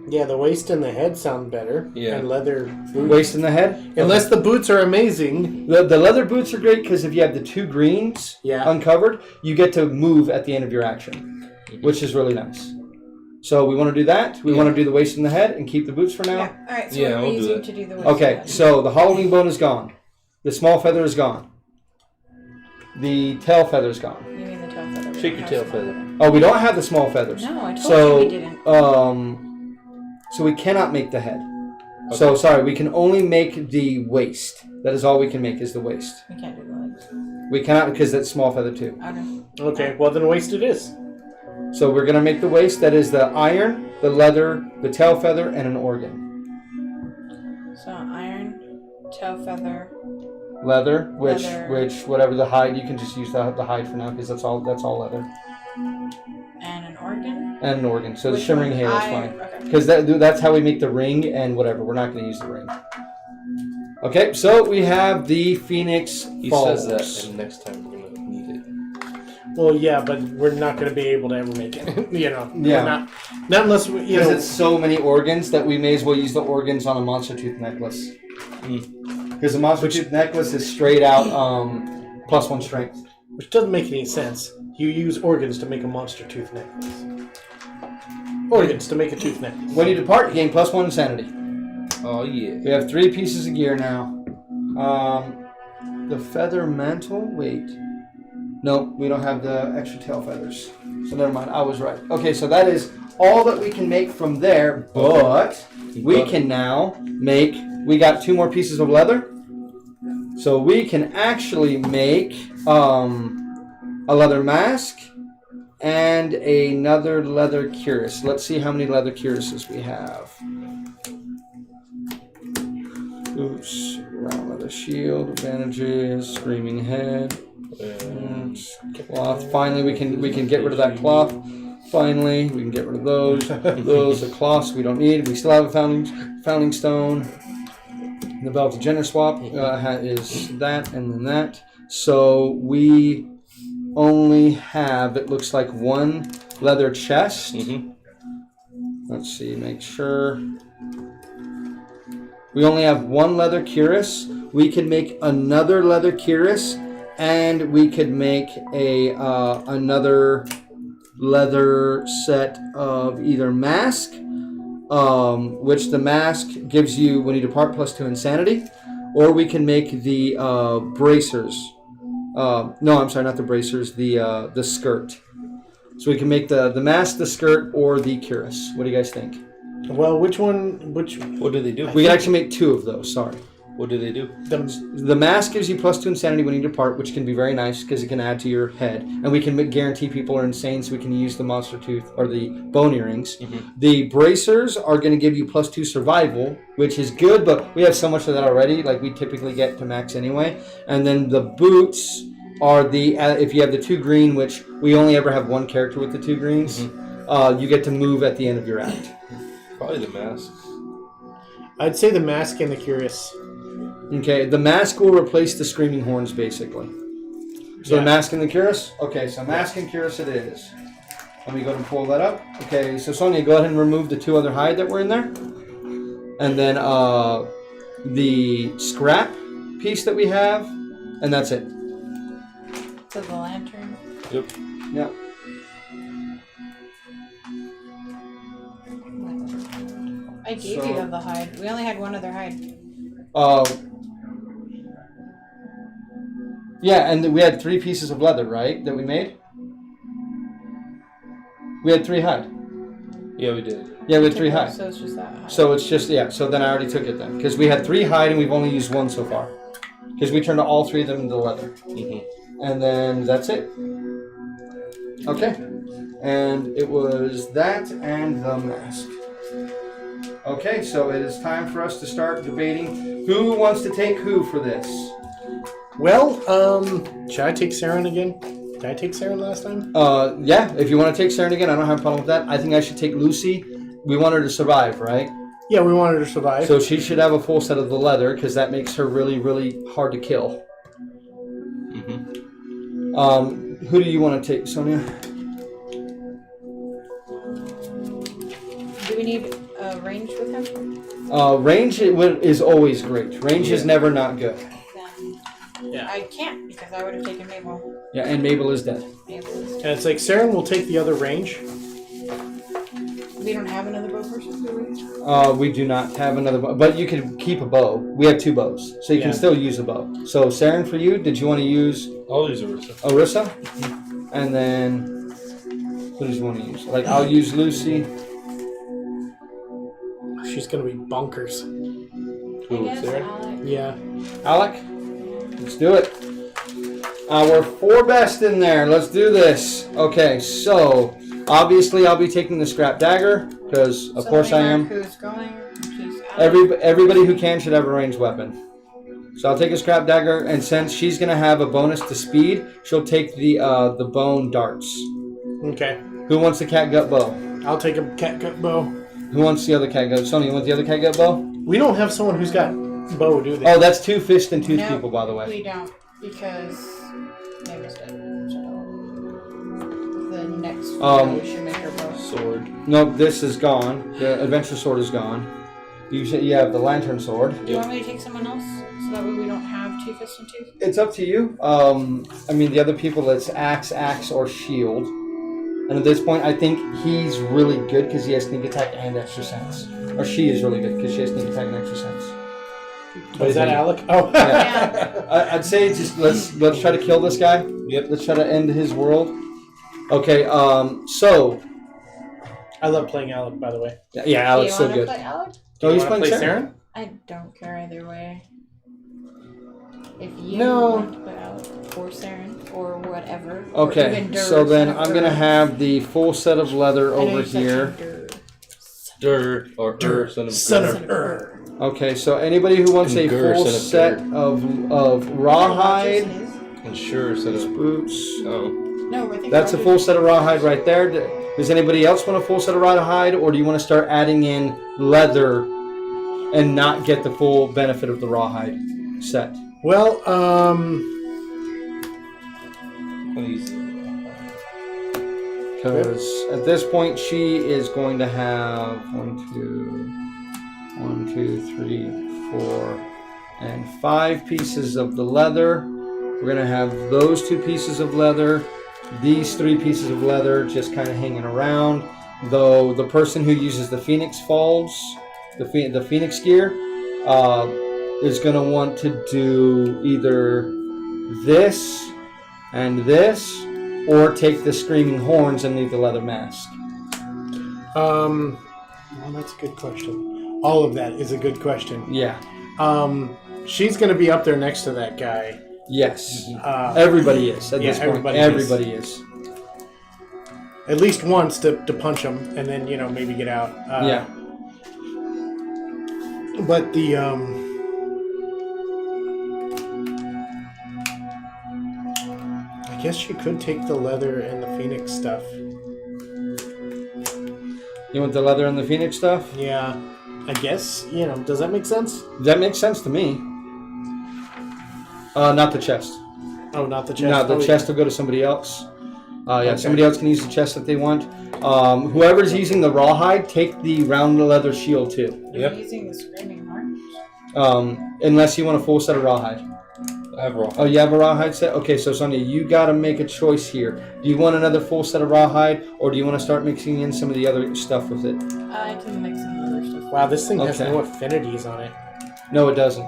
Yeah, the waist and the head sound better. Yeah. And leather boots. Waist and the head? Unless the boots are amazing. The leather boots are great because if you have the 2 greens uncovered, you get to move at the end of your action, which is really nice. So we want to do that. We want to do the waist and the head and keep the boots for now. Yeah. All right. So what are we using to do the waist? Okay, so the Halloween bone is gone. The small feather is gone. The tail feather is gone. You mean the tail feather? Shake your tail feather. Oh, we don't have the small feathers. No, I told you we didn't. So we cannot make the head. Okay. So sorry, we can only make the waist. That is all we can make is the waist. We can't do the legs. We cannot because that's small feather too. Okay, well then waist it is. So we're gonna make the waist. That is the iron, the leather, the tail feather, and an organ. So iron, tail feather, leather, which whatever the hide, you can just use the hide for now because that's all leather. And an organ. And an organ. So the shimmering halo is fine. Okay. Because that's how we make the ring and whatever. We're not going to use the ring. Okay, so we have the Phoenix Falls. He says that, and next time we're going to need it. Well, yeah, but we're not going to be able to ever make it. Yeah. Not unless we, Because it's so many organs that we may as well use the organs on a monster tooth necklace. Because the monster tooth necklace is straight out +1 strength. Which doesn't make any sense. You use organs to make a monster tooth necklace. Organs to make a tooth necklace. When you depart, you gain +1 insanity. Oh, yeah. We have 3 pieces of gear now. The feather mantle? Wait. No, we don't have the extra tail feathers. So never mind, I was right. Okay, so that is all that we can make from there, but we can now make... We got 2 more pieces of leather. So we can actually make a leather mask and another leather cuirass. Let's see how many leather cuirasses we have. Oops. Round leather shield, bandages, screaming head, cloth. Finally, we can get rid of that cloth. Finally, we can get rid of those. Those are cloths we don't need. We still have a founding stone. The belt of gender swap is that and then that. So we only have, it looks like, 1 leather chest. Let's see, make sure. We only have one leather cuirass. We could make another leather cuirass, and we could make another leather set of either mask, which the mask gives you when you depart +2 insanity, or we can make the bracers. No, I'm sorry, not the bracers. The skirt. So we can make the mask, the skirt, or the cuirass. What do you guys think? Well, which one? What do they do? We can actually make 2 of those. Sorry. What do they do? The mask gives you +2 insanity when you depart, which can be very nice because it can add to your head. And we can guarantee people are insane, so we can use the monster tooth or the bone earrings. Mm-hmm. The bracers are going to give you +2 survival, which is good, but we have so much of that already. Like we typically get to max anyway. And then the boots are if you have the 2 green, which we only ever have one character with the 2 greens, you get to move at the end of your act. Probably the mask. I'd say the mask and the cuirass. Okay, the mask will replace the screaming horns, basically. So the mask and the cuirass? Okay, so mask and cuirass it is. Let me go and pull that up. Okay, so Sonia, go ahead and remove the 2 other hide that were in there. And then the scrap piece that we have, and that's it. So the lantern. Yep. Yep. I gave you the hide. We only had one other hide. Yeah, and we had 3 pieces of leather, right, that we made? We had 3 hide. Yeah, we did. Yeah, we had 3 hide. So it's just that hide. So it's just, so then I already took it then. Because we had 3 hide and we've only used 1 so far. Because we turned all 3 of them into leather. Mm-hmm. And then that's it. Okay. And it was that and the mask. Okay, so it is time for us to start debating who wants to take who for this. Well, should I take Saren again? Did I take Saren last time? Yeah, if you want to take Saren again, I don't have a problem with that. I think I should take Lucy. We want her to survive, right? Yeah, we want her to survive. So she should have a full set of the leather, because that makes her really, really hard to kill. Mm-hmm. Who do you want to take, Sonia? Do we need range with him? Range is always great. Range is never not good. Yeah. I can't, because I would have taken Mabel. Yeah, and Mabel is dead. Mabel is dead. And it's like Saren will take the other range. We don't have another bow person, do we? We do not have another bow, but you can keep a bow. We have 2 bows, so you can still use a bow. So Saren, for you, did you want to use? I'll use Orisa. Orisa? And then who does you want to use? Like I'll use Lucy. She's gonna be bonkers. Who? Saren? Alec. Yeah. Alec? Let's do it. Our 4 best in there. Let's do this. Okay, so obviously I'll be taking the scrap dagger because of course I am. Who's going? She's Alec. Everybody who can should have a ranged weapon. So I'll take a scrap dagger, and since she's gonna have a bonus to speed, she'll take the bone darts. Okay. Who wants the catgut bow? I'll take a catgut bow. Who wants the other catgut? Sonya, you want the other catgut bow? We don't have someone who's got bow, do they? Oh, that's 2 fist and tooth No, people, by the way. We don't, because Mabel's dead. So the next we should make her bow. Sword. Nope, this is gone. The adventure sword is gone. You have the lantern sword. Do you want me to take someone else, so that way we don't have 2 fists and tooth? It's up to you. I mean, the other people, it's axe, or shield. And at this point, I think he's really good because he has sneak attack and extra sense. Or she is really good because she has sneak attack and extra sense. Oh, is that Alec? Oh. Yeah. I'd say just let's try to kill this guy. Yep. Let's try to end his world. Okay. So. I love playing Alec, by the way. Yeah, Alec's so good. Play Alec? Oh, he's play playing Saren? I don't care either way. If you No. want to play Alec or Saren or whatever. Okay, or even Dur, so then son of I'm going to Dur. have the full set of leather I know over you said here. Son of Son of Ur. Okay, so anybody who wants a Gur, full son of set of rawhide, And sure, son of boots. Oh. No, I think That's a Roger's- full set of rawhide right there. Does anybody else want a full set of rawhide, or do you want to start adding in leather and not get the full benefit of the rawhide set? Well, Because at this point, she is going to have 4, and 5 pieces of the leather. We're going to have those 2 pieces of leather, these 3 pieces of leather just kind of hanging around. Though the person who uses the Phoenix Folds, the Phoenix gear, is going to want to do either this and this, or take the Screaming Horns and leave the leather mask. Well, that's a good question. All of that is a good question. Yeah. She's going to be up there next to that guy. Yes. Everybody is at this point. Everybody is. At least once to punch him, and then maybe get out. Yeah. But the I guess she could take the leather and the Phoenix stuff. You want the leather and the Phoenix stuff? Yeah. I guess, does that make sense? That makes sense to me. Not the chest. Oh, not the chest? No, the chest will go to somebody else. Okay. Somebody else can use the chest if they want. Whoever's using the rawhide, take the round leather shield too. Yep. Are you using the Screaming Horns? Unless you want a full set of rawhide. I have rawhide. Oh, you have a rawhide set? Okay, so Sonia, you got to make a choice here. Do you want another full set of rawhide, or do you want to start mixing in some of the other stuff with it? I can mix some other stuff. Wow, this thing has no affinities on it. No, it doesn't.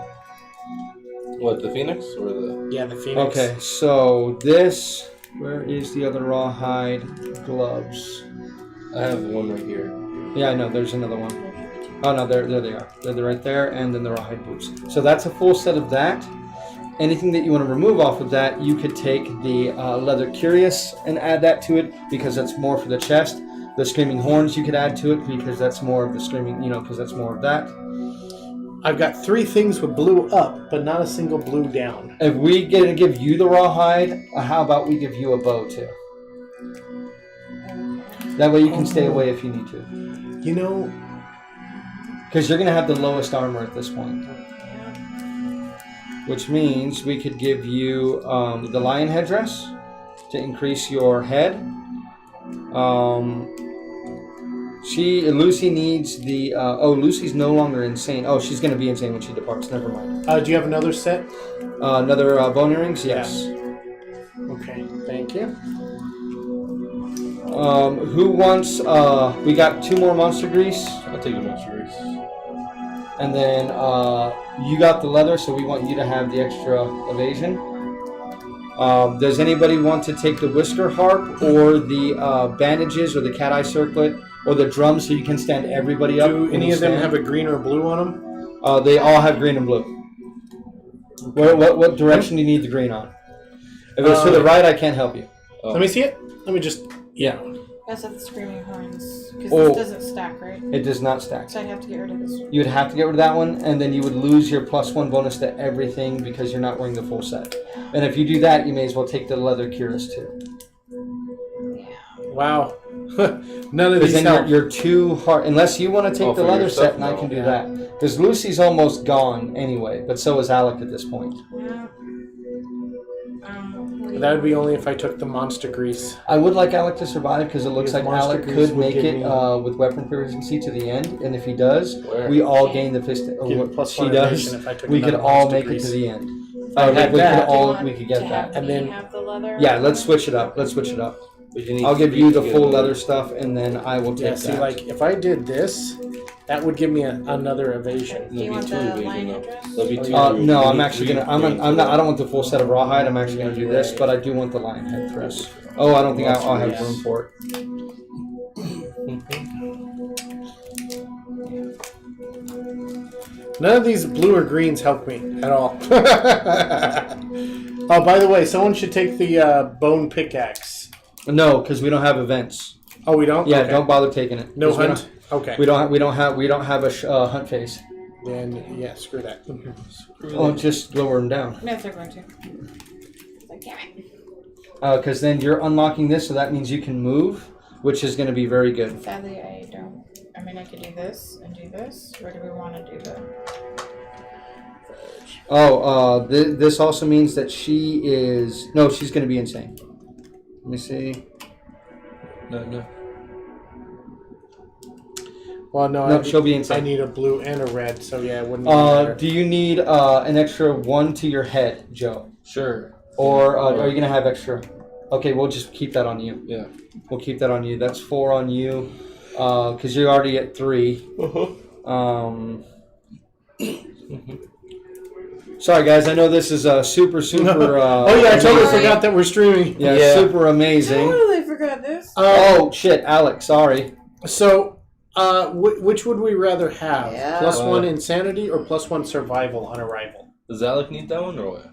What, the Phoenix or the? Yeah, the Phoenix. Okay, so this. Where is the other rawhide gloves? I have one right here. Yeah, I know. There's another one. Oh no, there they are. They're right there, and then the rawhide boots. So that's a full set of that. Anything that you want to remove off of that, you could take the leather curious and add that to it because that's more for the chest. The Screaming Horns you could add to it because that's more of the screaming, because that's more of that. I've got 3 things with blue up, but not a single blue down. If we get to give you the rawhide, how about we give you a bow too? That way you can stay away if you need to. Because you're going to have the lowest armor at this point. Which means we could give you the lion headdress to increase your head. Lucy needs the... Lucy's no longer insane. Oh, she's going to be insane when she departs. Never mind. Do you have another set? Another bone earrings? Yes. Yeah. Okay, thank you. Who wants... we got 2 more monster grease. I'll take a monster grease. And then you got the leather, so we want you to have the extra evasion. Does anybody want to take the whisker harp or the bandages or the cat eye circlet or the drum so you can stand everybody up? Do any of them have a green or blue on them? They all have green and blue. What direction do you need the green on? If it's to the right, I can't help you. Let me see it. Let me just... Yeah. That's at the Screaming Horns. Because this doesn't stack, right? It does not stack. So I'd have to get rid of this one. You would have to get rid of that one, and then you would lose your +1 bonus to everything because you're not wearing the full set. And if you do that, you may as well take the leather cuirass too. Yeah. Wow. None of these then help. you're too hard. Unless you want to take the leather set, and I can do that. Because Lucy's almost gone anyway, but so is Alec at this point. Yeah. That would be only if I took the monster grease. I would like Alec to survive because it looks like monster Alec grease could would make give it me- with weapon proficiency to the end, and if he does, Where? we all gain the fist. Give What +1 she does, evasion if I took we could another all monster make it grease. to the end. I had that. We could get that. And And then- then have the leather. Yeah, let's switch it up. Let's switch it up. But you need I'll to give you the get full a- leather stuff, and then I will take Yeah, that. see, like, if I did this, that would give me another evasion. Do you want the lion headdress? There'll be 2. No, you I'm need actually 3 gonna. I'm green not. I for don't want the full set of rawhide. I'm actually gonna do this, but I do want the lion head dress. Oh, I don't think I'll have room for it. None of these blue or greens help me at all. Oh, by the way, someone should take the bone pickaxe. No, because we don't have events. Oh, we don't? Yeah, Okay. don't bother taking it. No 'Cause we hunt? Okay. We don't have a hunt phase. Then, yeah, screw that. Oh, just lower them down. No, they're going to. It's like, damn it. Because then you're unlocking this, so that means you can move, which is going to be very good. Sadly, I don't. I mean, I could do this and do this. Where do we want to do the... Oh, this also means that she is... No, she's going to be insane. Let me see. No. Well, no, No, she'll be insane. I need a blue and a red, so yeah, it wouldn't matter. Do you need an extra 1 to your head, Joe? Sure. Or are you going to have extra? Okay, we'll just keep that on you. Yeah. We'll keep that on you. That's 4 on you because you're already at 3. Sorry, guys. I know this is super. Oh yeah, I totally forgot that we're streaming. Yeah, super amazing. Totally forgot this. Oh shit, Alex. Sorry. So, which would we rather have? Yeah. +1 insanity or +1 survival on arrival? Does Alec need that one or what?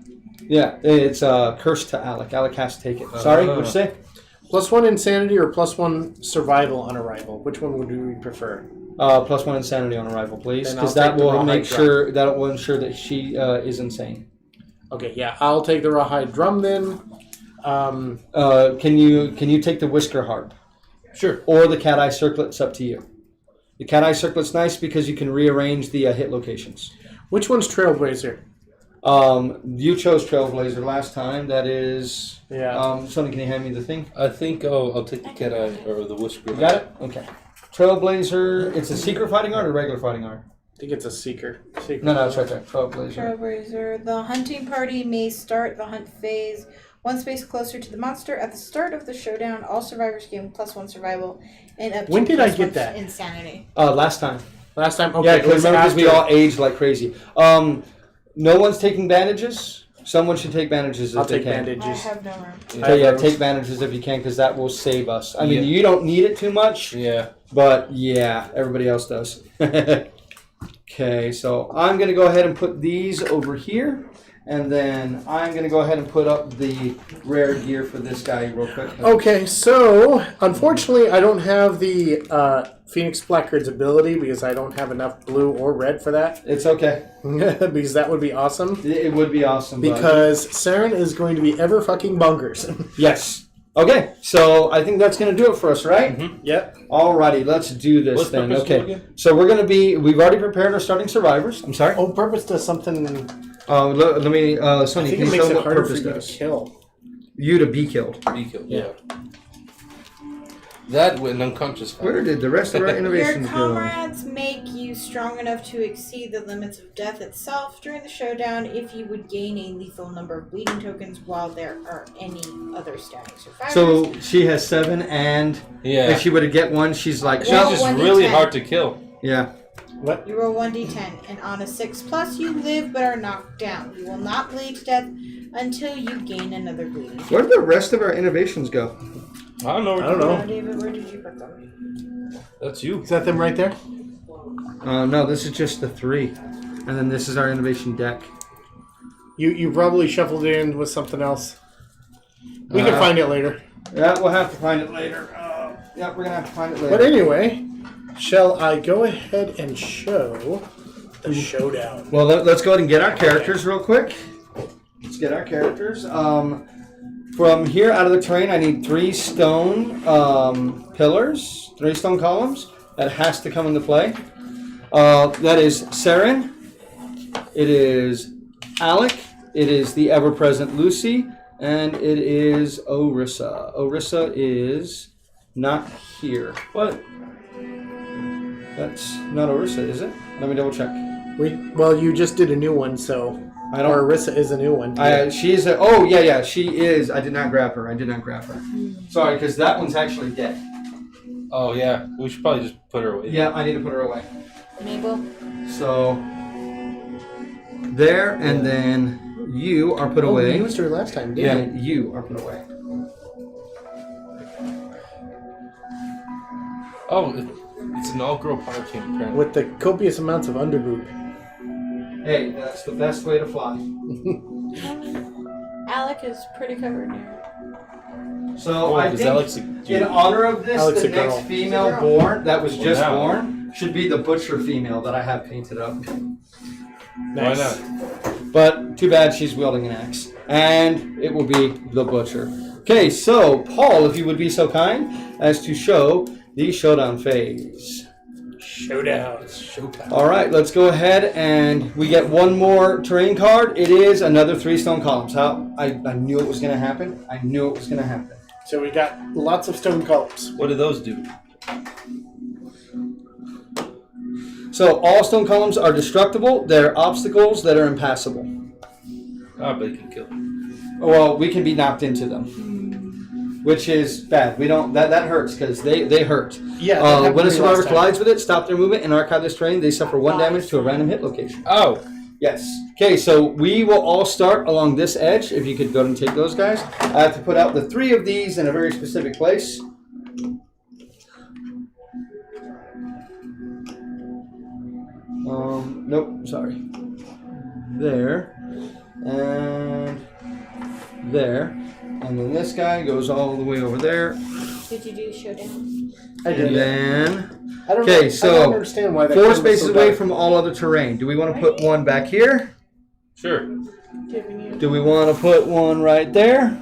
Yeah, it's cursed to Alec. Alec has to take it. Sorry, what'd you say? +1 insanity or +1 survival on arrival? Which one would we prefer? +1 insanity on arrival, please, Then because I'll that take the will rawhide make sure that will ensure that she is insane. Okay, yeah, I'll take the rawhide drum then. Can you take the whisker harp? Sure. Or the cat eye circlet? It's up to you. The cat eye circlet's nice because you can rearrange the hit locations. Which one's Trailblazer? You chose Trailblazer last time. That is. Yeah. Sonny, can you hand me the thing? I think I'll take the cat eye or the whisper. You got it? Okay. Trailblazer. It's a secret fighting art or regular fighting art? I think it's a seeker. No, it's right there. Trailblazer. Trailblazer. The hunting party may start the hunt phase 1 space closer to the monster at the start of the showdown. All survivors gain +1 survival and up to When did I +1 get that? insanity. Last time. Last time? Okay. Yeah, it was because we after- all aged like crazy. No one's taking bandages. Someone should take bandages if I'll they take can. I bandages. have no room. So yeah, take bandages if you can, because that will save us. I mean, you don't need it too much, Yeah. but yeah, everybody else does. Okay, so I'm gonna go ahead and put these over here, and then I'm gonna go ahead and put up the rare gear for this guy real quick. Okay, so unfortunately, I don't have the Phoenix Blackguard's ability because I don't have enough blue or red for that. It's okay. Because that would be awesome. It would be awesome. Because Saren is going to be ever fucking bonkers. Yes. Okay, so I think that's going to do it for us, right? Mm-hmm. Yep. Alrighty, let's do this What's then. purpose do Okay, again? so we're going to we've already prepared our starting survivors. I'm sorry. Oh, purpose does something. Let me, I Sonny, think can it you makes show it what harder for purpose you to does? kill. You to be killed. Be killed. Yeah. That with an unconscious. Where did the rest of our Your innovations go? comrades make you strong enough to exceed the limits of death itself during the showdown if you would gain a lethal number of bleeding tokens while there are any other standing survivors. So she has 7, and if she were to get one, she's like, She's Well, just 1d10. really hard to kill. yeah. What? You roll 1d10, and on a 6+, you live but are knocked down. You will not bleed to death until you gain another bleeding. Where did the rest of our innovations go? I don't know. I don't know. Now, David, where did you put them? That's you. Is that them right there? No, this is just the 3, and then this is our innovation deck. You probably shuffled it in with something else. We can find it later. Yeah, we'll have to find it later. Yeah, we're gonna have to find it later. But anyway, shall I go ahead and show the showdown? Well, let's go ahead and get our characters real quick. Let's get our characters. From here out of the terrain, I need 3 stone pillars, 3 stone columns. That has to come into play. That is Saren. It is Alec. It is the ever-present Lucy. And it is Orissa. Orissa is not here. What? That's not Orissa, is it? Let me double check. Well, you just did a new one, so I don't. Orissa is a new one. She's a. Oh yeah, she is. I did not grab her. Sorry, because that one's actually dead. Oh yeah, we should probably just put her away. Yeah, I need to put her away. Mabel? So there, and then you are put away. You used her last time, didn't you? And you are put away. Oh, it's an all-girl power team apparently. With the copious amounts of underboob. Hey, that's the best way to fly. Alec is pretty covered now. So I does think, Alex in honor of this, Alex the a girl. next female born that was just now. born should be the butcher female that I have painted up. Why not? But too bad she's wielding an axe. And it will be the butcher. Okay, so Paul, if you would be so kind as to show the showdown phase. Showdown. It's showtime. All right, let's go ahead and we get one more terrain card. It is another 3 stone columns. I knew it was going to happen. So we got lots of stone columns. What do those do? So all stone columns are destructible. They're obstacles that are impassable. Ah, but you can kill. Well, we can be knocked into them, which is bad. We don't. That hurts because they hurt. Yeah. When a survivor collides with it, stop their movement and archive this terrain, they suffer 1 damage to a random hit location. Oh. Yes. Okay, so we will all start along this edge. If you could go and take those guys. I have to put out the 3 of these in a very specific place. Nope, sorry. There. And there. And then this guy goes all the way over there. Did you do the showdown? I did. And then... I don't Okay, know, so I don't understand why that 4 came spaces so away dark. from all other terrain. Do we want to put one back here? Sure. Do we want to put one right there?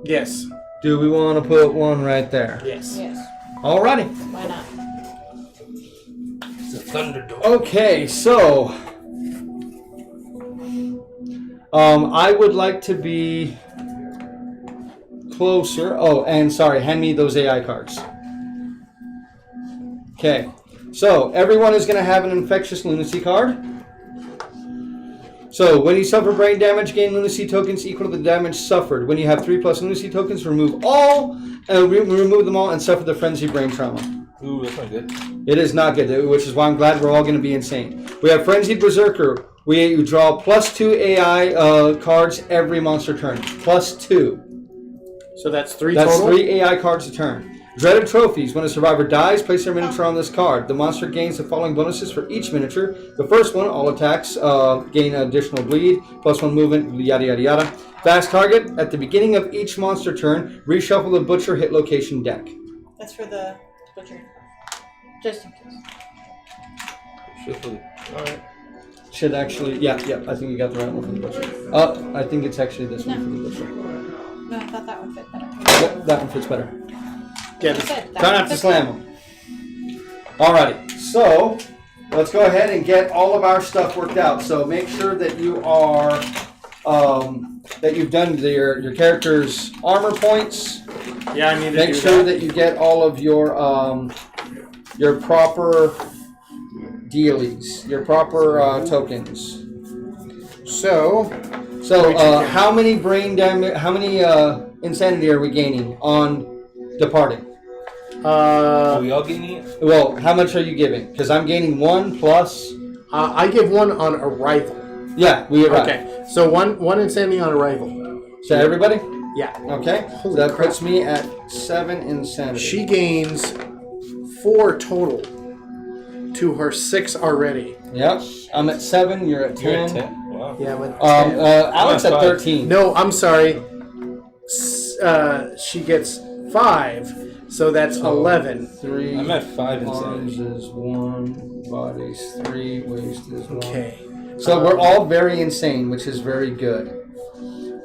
Yes. Do we want to put one right there? Yes. Yes. Alrighty. Why not? It's a thunderdome. Okay, so I would like to be closer. Oh, and sorry, hand me those AI cards. Okay, so everyone is going to have an infectious lunacy card. So when you suffer brain damage, gain lunacy tokens equal to the damage suffered. When you have 3+ lunacy tokens, remove them all and suffer the frenzy brain trauma. Ooh, that's not good. It is not good, which is why I'm glad we're all going to be insane. We have Frenzied Berserker. We draw +2 AI cards every monster turn. +2. So that's 3 That's total? 3 AI cards a turn. Dreaded Trophies. When a survivor dies, place their miniature on this card. The monster gains the following bonuses for each miniature. The first one, all attacks gain additional bleed, +1 movement, yada yada yada. Fast target. At the beginning of each monster turn, reshuffle the Butcher hit location deck. That's for the butcher. Just in case. Alright. Should actually, yeah, I think you got the right one for the Butcher. I think it's actually this one for the Butcher. No, I thought that one fit better. Yep, that one fits better. Get Like I it. said, that Don't one have to fits slam them. Alrighty, so let's go ahead and get all of our stuff worked out. So make sure that you are that you've done your character's armor points. Yeah, I need to Make do sure that. that you get all of your proper dealies, your proper tokens. So, How many brain damage? How many insanity are we gaining on departing? Are we all getting it? Well, how much are you giving? Because I'm gaining 1 plus. I give 1 on arrival. Yeah, we arrive. Okay, so one insanity on arrival. So everybody? Yeah. Okay. So Holy that crap. puts me at 7 insanity. She gains 4 total to her 6 already. Yep. I'm at 7. You're at 10. You're at 10. Wow. Yeah, but Alex I'm at at 5. 13. no, I'm sorry. She gets 5, so that's 11. 3. I'm at 5 Arms insanity. is 1. Bodies 3. Waist is 1. Okay. So we're all very insane, which is very good.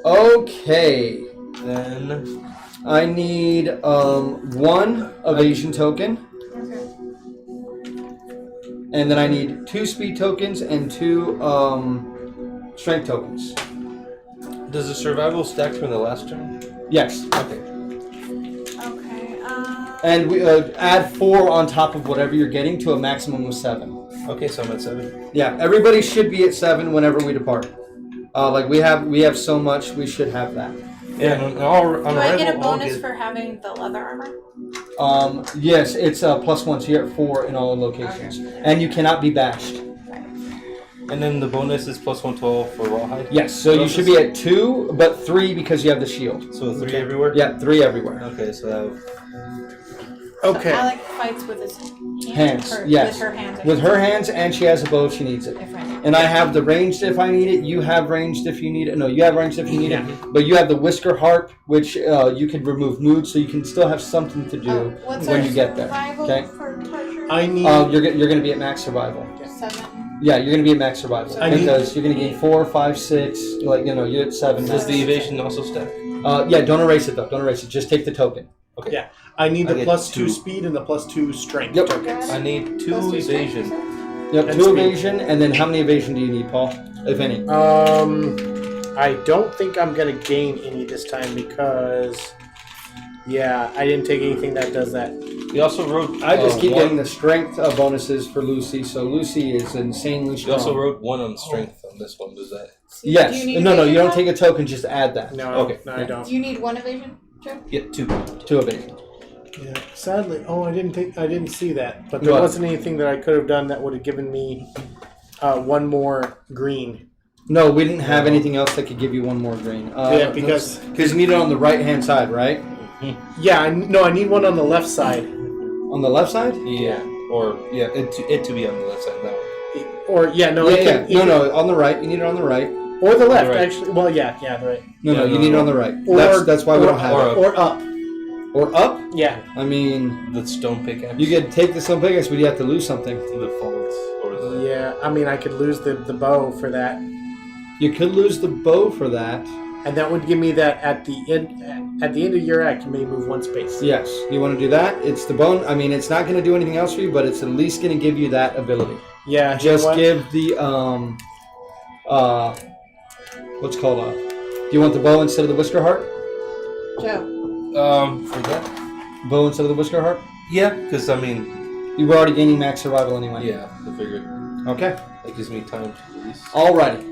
Okay. Then I need 1 evasion token. Okay. And then I need 2 speed tokens and 2 strength tokens. does the survival stack from the last turn? Yes. Okay. Okay. And we add 4 on top of whatever you're getting to a maximum of 7. Okay, so I'm at 7. Yeah, everybody should be at 7 whenever we depart. Like we have so much, we should have that. Yeah, and on Do I get a arrival, I'll bonus get- for having the leather armor? Yes, it's +1, so you're at 4 in all locations, and you cannot be bashed. And then the bonus is +1 to all for rawhide? Yes, so you should be at 2, but 3 because you have the shield. So 3 everywhere? Yeah, 3 everywhere. Okay, so that would... Okay. So Alec fights with his Hands, or yes. With her hands. With her hands, and she has a bow if she needs it. If I need And I have the ranged if I need it. You have ranged if you need it. No, you have ranged if you need it. But you have the whisker harp, which you can remove mood, so you can still have something to do what's when our you get there. survival Okay. for treasure? I need. You're going to be at max survival. 7. Yeah, you're going to be at max survival I need- because you're going to gain 4, 5, 6. Like you're at 7. Does Max. the evasion also stack? Yeah, don't erase it though. Don't erase it. Just take the token. Okay. Yeah. I need I the get +2 2. speed and the +2 strength Yep. tokens. I need 2 Plus two strength, evasion. you said? Yep, And 2 speed. evasion, and then how many evasion do you need, Paul? If any. I don't think I'm going to gain any this time because, yeah, I didn't take anything that does that. You also wrote. I just keep getting the strength bonuses for Lucy, so Lucy is insanely You strong. also wrote 1 on strength on this one. Does that? Yes. Do you need No, you evasion don't now? take a token, just add that. No, Okay. no, I don't. Do you need 1 evasion, Joe? Yeah, 2. 2 evasion. Yeah, sadly, I didn't see that. But there What? wasn't anything that I could have done that would have given me 1 more green. No, we didn't have anything else that could give you 1 more green. Yeah, because you need it on the right-hand side, right? yeah, I need one on the left side, On the left side? Yeah. Or it to be on the left side. That one. or yeah, no, it Yeah, can- no, on the right. You need it on the right. or the left right. actually. Well, yeah, the right, No, Yeah, you need it on the right. Or- That's why we don't have or it. or up. Or up? Yeah, I mean, The stone pickaxe. you could take the stone pickaxe, but you have to lose something. the folds or the. yeah. I mean, I could lose the bow for that. You could lose the bow for that. And that would give me that at the end. At the end of your act, you may move 1 space. Yes, you want to do that. It's the bone. I mean, it's not going to do anything else for you, but it's at least going to give you that ability. Yeah. Just you know what? give the what's it called do you want the bow instead of the whisker heart? Joe. For that. Bow instead of the whisker heart? Yeah, because I mean, You were already gaining max survival anyway. yeah, I figured Okay. that gives me time to release. Alrighty.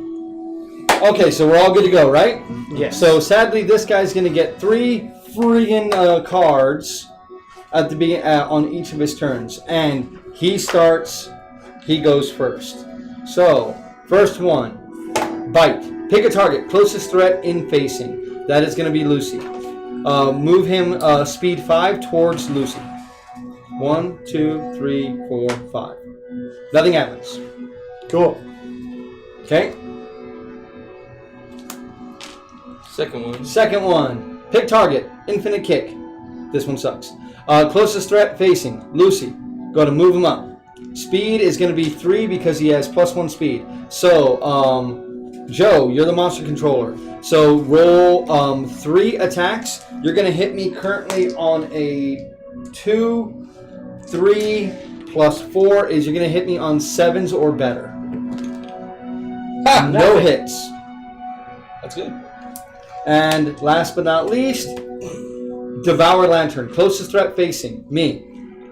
Okay, so we're all good to go, right? Yes. So sadly, this guy's going to get 3 friggin' cards at the on each of his turns, and he goes first. So first one, bite. Pick a target, closest threat in facing. That is going to be Lucy. Move him speed 5 towards Lucy. 1, 2, 3, 4, 5. Nothing happens. Cool. Okay. Second one. Pick target. Infinite kick. This one sucks. Closest threat facing. Lucy. Go to move him up. Speed is going to be 3 because he has +1 speed. So, Joe, you're the monster controller. So roll 3 attacks. You're going to hit me currently on a 2, 3 plus 4 is you're going to hit me on 7s or better. No hits. That's good. And last but not least, Devour Lantern. Closest threat facing me.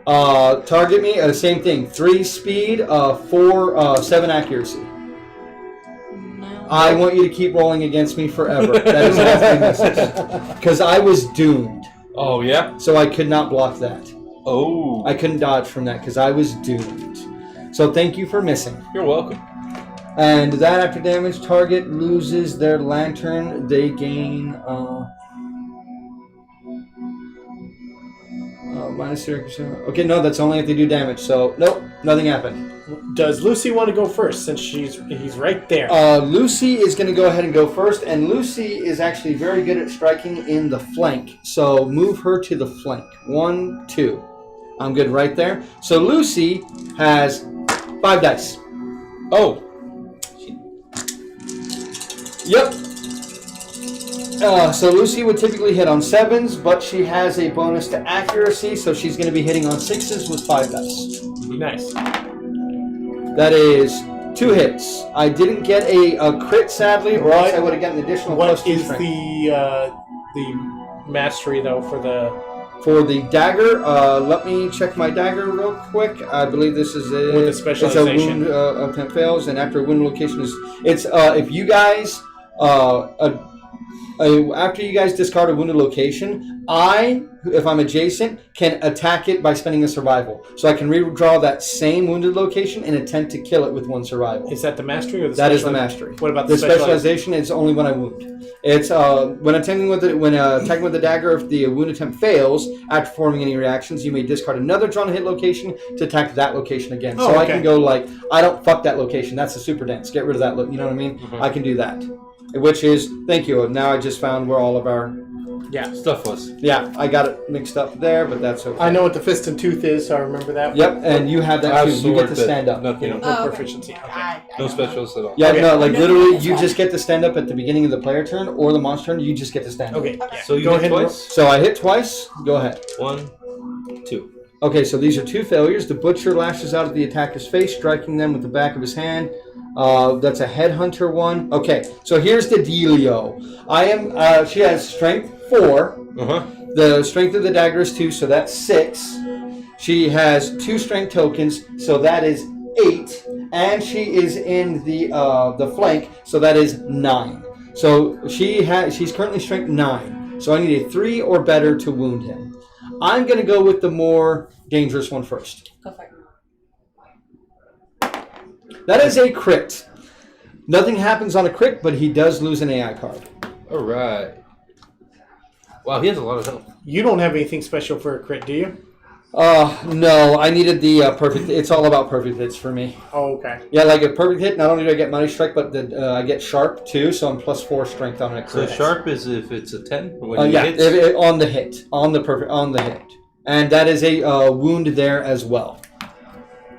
Target me. Same thing. 3 speed, 7 accuracy. No. I want you to keep rolling against me forever. That is all 3 misses. Because I was doomed. Oh yeah. So I could not block that. Oh. I couldn't dodge from that because I was doomed. So thank you for missing. You're welcome. And that after damage, target loses their lantern. They gain -0. Okay, no, that's only if they do damage. So nope, nothing happened. Does Lucy want to go first since he's right there? Lucy is going to go ahead and go first, and Lucy is actually very good at striking in the flank. So move her to the flank. 1, 2. I'm good right there. So Lucy has 5 dice. Oh. Yep. So Lucy would typically hit on 7s, but she has a bonus to accuracy, so she's going to be hitting on 6s with 5 dice. Nice. That is 2 hits. I didn't get a crit, sadly, or else I would have gotten an additional What +2 is strength. the mastery though for the? For the dagger, let me check my dagger real quick. I believe this is a With the specialization. It's a wound attempt fails, and after a wound location is it's if you guys after you guys discard a wounded location, if I'm adjacent, can attack it by spending a survival. So I can redraw that same wounded location and attempt to kill it with 1 survival. Is that the mastery or the? That is the mastery. What about The specialization is only when I wound. It's when attacking with the dagger. If the wound attempt fails after performing any reactions, you may discard another drawn hit location to attack that location again. Oh, so I okay. can go like, I don't fuck that location. That's a super dance. Get rid of that. You know what I mean? Mhm. I can do that. Which is thank you. Now I just found where all of our Stuff was. yeah. I got it mixed up there, but that's okay. I know what the fist and tooth is, so I remember that. Yep, and you have I that have too. You get to sword, stand up. but You Nothing. know, Oh, no okay. proficiency. Okay. I No don't know. specials at all. Yeah, Okay. no, like No, literally, that's you fine. just get to stand up at the beginning of the player turn or the monster turn. You just get to stand up. Okay. Okay. So you Go hit ahead and twice. So I hit twice. Go ahead. 1, 2. Okay, so these are 2 failures. The butcher lashes out at the attacker's face, striking them with the back of his hand. That's a headhunter one. Okay, so here's the dealio. She has strength 4. The strength of the dagger is 2, so that's 6. She has 2 strength tokens, so that is 8. And she is in the flank, so that is 9. So she's currently strength 9. So I need a 3 or better to wound him. I'm going to go with the more dangerous one first. Go for it. That is a crit. Nothing happens on a crit, but he does lose an AI card. All right. Wow, he has a lot of health. You don't have anything special for a crit, do you? No, I needed the perfect. It's all about perfect hits for me. Oh, okay. Yeah, like a perfect hit. Not only do I get Mighty Strike, but I get Sharp too. So I'm plus 4 strength on a So crit. sharp is if it's a 10 when Yeah, hits? on the hit, on the hit, and that is a wound there as well.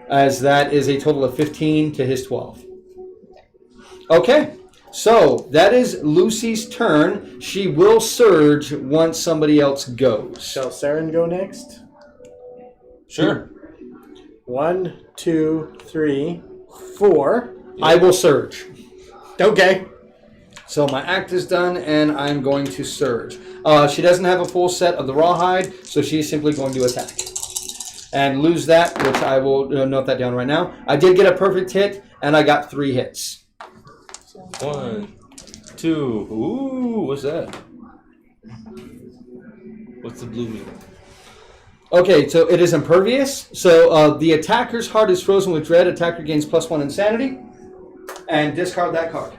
As that is a total of 15 to his 12. Okay, so that is Lucy's turn. She will surge once somebody else goes. Shall Saren go next? Sure. 1, 2, 3, 4. I will surge. Okay. So my act is done, and I'm going to surge. She doesn't have a full set of the rawhide, so she's simply going to attack. And lose that, which I will note that down right now. I did get a perfect hit, and I got 3 hits. 1, 2. Ooh, what's that? What's the blue mean? Okay, so it is impervious. So the attacker's heart is frozen with dread. Attacker gains +1 insanity. And discard that card.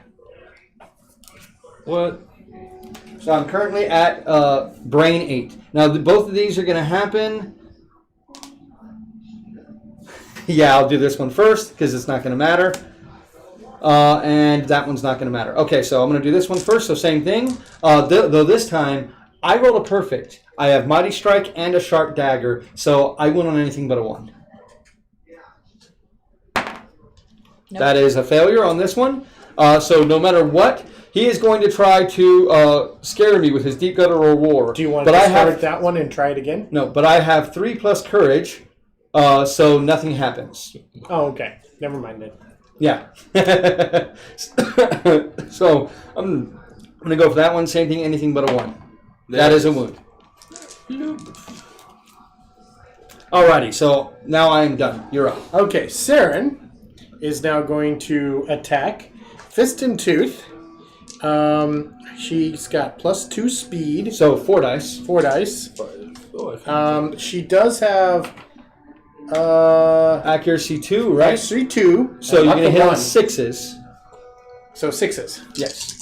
What? So I'm currently at brain 8. Now, both of these are going to happen. Yeah, I'll do this one first because it's not going to matter. And that one's not going to matter. Okay, so I'm going to do this one first. So same thing. Though this time, I roll a perfect. I have Mighty Strike and a Sharp Dagger. So I win on anything but a 1. Nope. That is a failure on this one. So no matter what, he is going to try to scare me with his Deep Guttural Roar. Do you want to discard that one and try it again? No, but I have 3 plus courage, so nothing happens. Oh, okay. Never mind it. Yeah. So I'm going to go for that one. Same thing, anything but a 1. That is a wound. Alrighty, so now I am done. You're up. Okay, Saren is now going to attack. Fist and Tooth. She's got +2 speed. So 4 dice. 4 dice. Oh, She does have Accuracy 2, right? actually 2. So you're not going to the hit on 1. 6s. So 6s. Yes.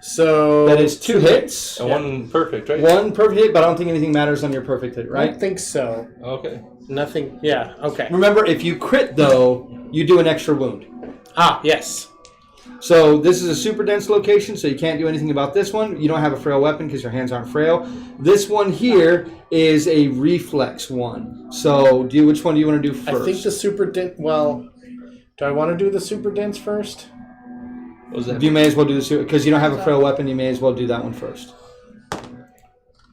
So That is 2 hits. and 1 perfect, right? 1 perfect hit, but I don't think anything matters on your perfect hit, I right? don't think so. Okay. Nothing. Yeah. Okay. Remember, if you crit, though, you do an extra wound. Ah, yes. So this is a super dense location, so you can't do anything about this one. You don't have a frail weapon because your hands aren't frail. This one here is a reflex one. So which one do you want to do first? I think the super dense. Well, do I want to do the super dense first? What was that? You may as well do the super, because you don't have a frail weapon. You may as well do that one first.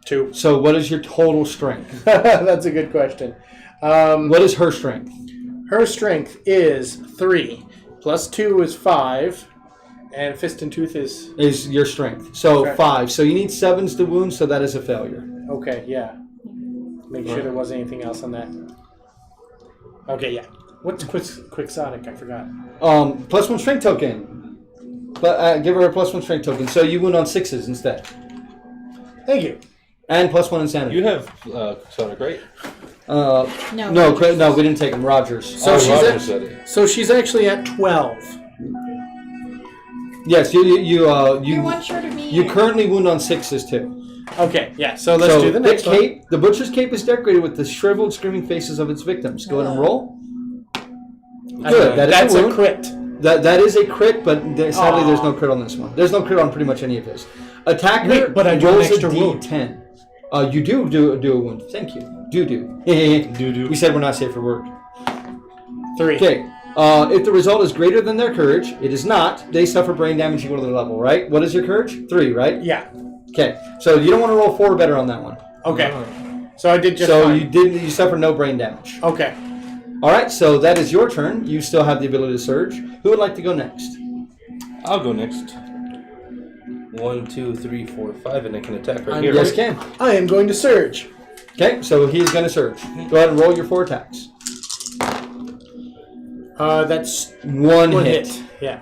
2. So what is your total strength? That's a good question. What is her strength? Her strength is 3. +2 is 5. And Fist and Tooth is... Is your strength. So Okay. 5. So you need 7s to wound, so that is a failure. Okay, yeah. Make sure there wasn't anything else on that. Okay, yeah. What's Quixotic? I forgot. +1 strength token. But give her a +1 strength token. So you wound on 6s instead. Thank you. And +1 insanity. You have Sonic, right? No, we didn't take him. Rogers. So Roger said it. So she's actually at 12. Yes, You're one short of me. you currently wound on 6s too. Okay, yeah. So let's do the next the one. cape, the butcher's cape is decorated with the shriveled, screaming faces of its victims. Go ahead and roll. Good. That's a a wound. crit. That is a crit, but sadly there's no crit on this one. There's no crit on pretty much any of his. Attacker Wait, but I do rolls an extra a wound. D10. You do a wound. Thank you. Do. Do. We said we're not safe for work. 3. Okay. If the result is greater than their courage, it is not. They suffer brain damage equal to their level, right? What is your courage? 3, right? Yeah. Okay. So you don't want to roll 4 or better on that one. Okay. So I did just So fine. you suffer no brain damage. Okay. All right, so that is your turn. You still have the ability to surge. Who would like to go next? I'll go next. 1, 2, 3, 4, 5, and I can attack right here. Yes, right? can. I am going to surge. Okay, so he's going to surge. Go ahead and roll your 4 attacks. That's One one hit. hit. Yeah.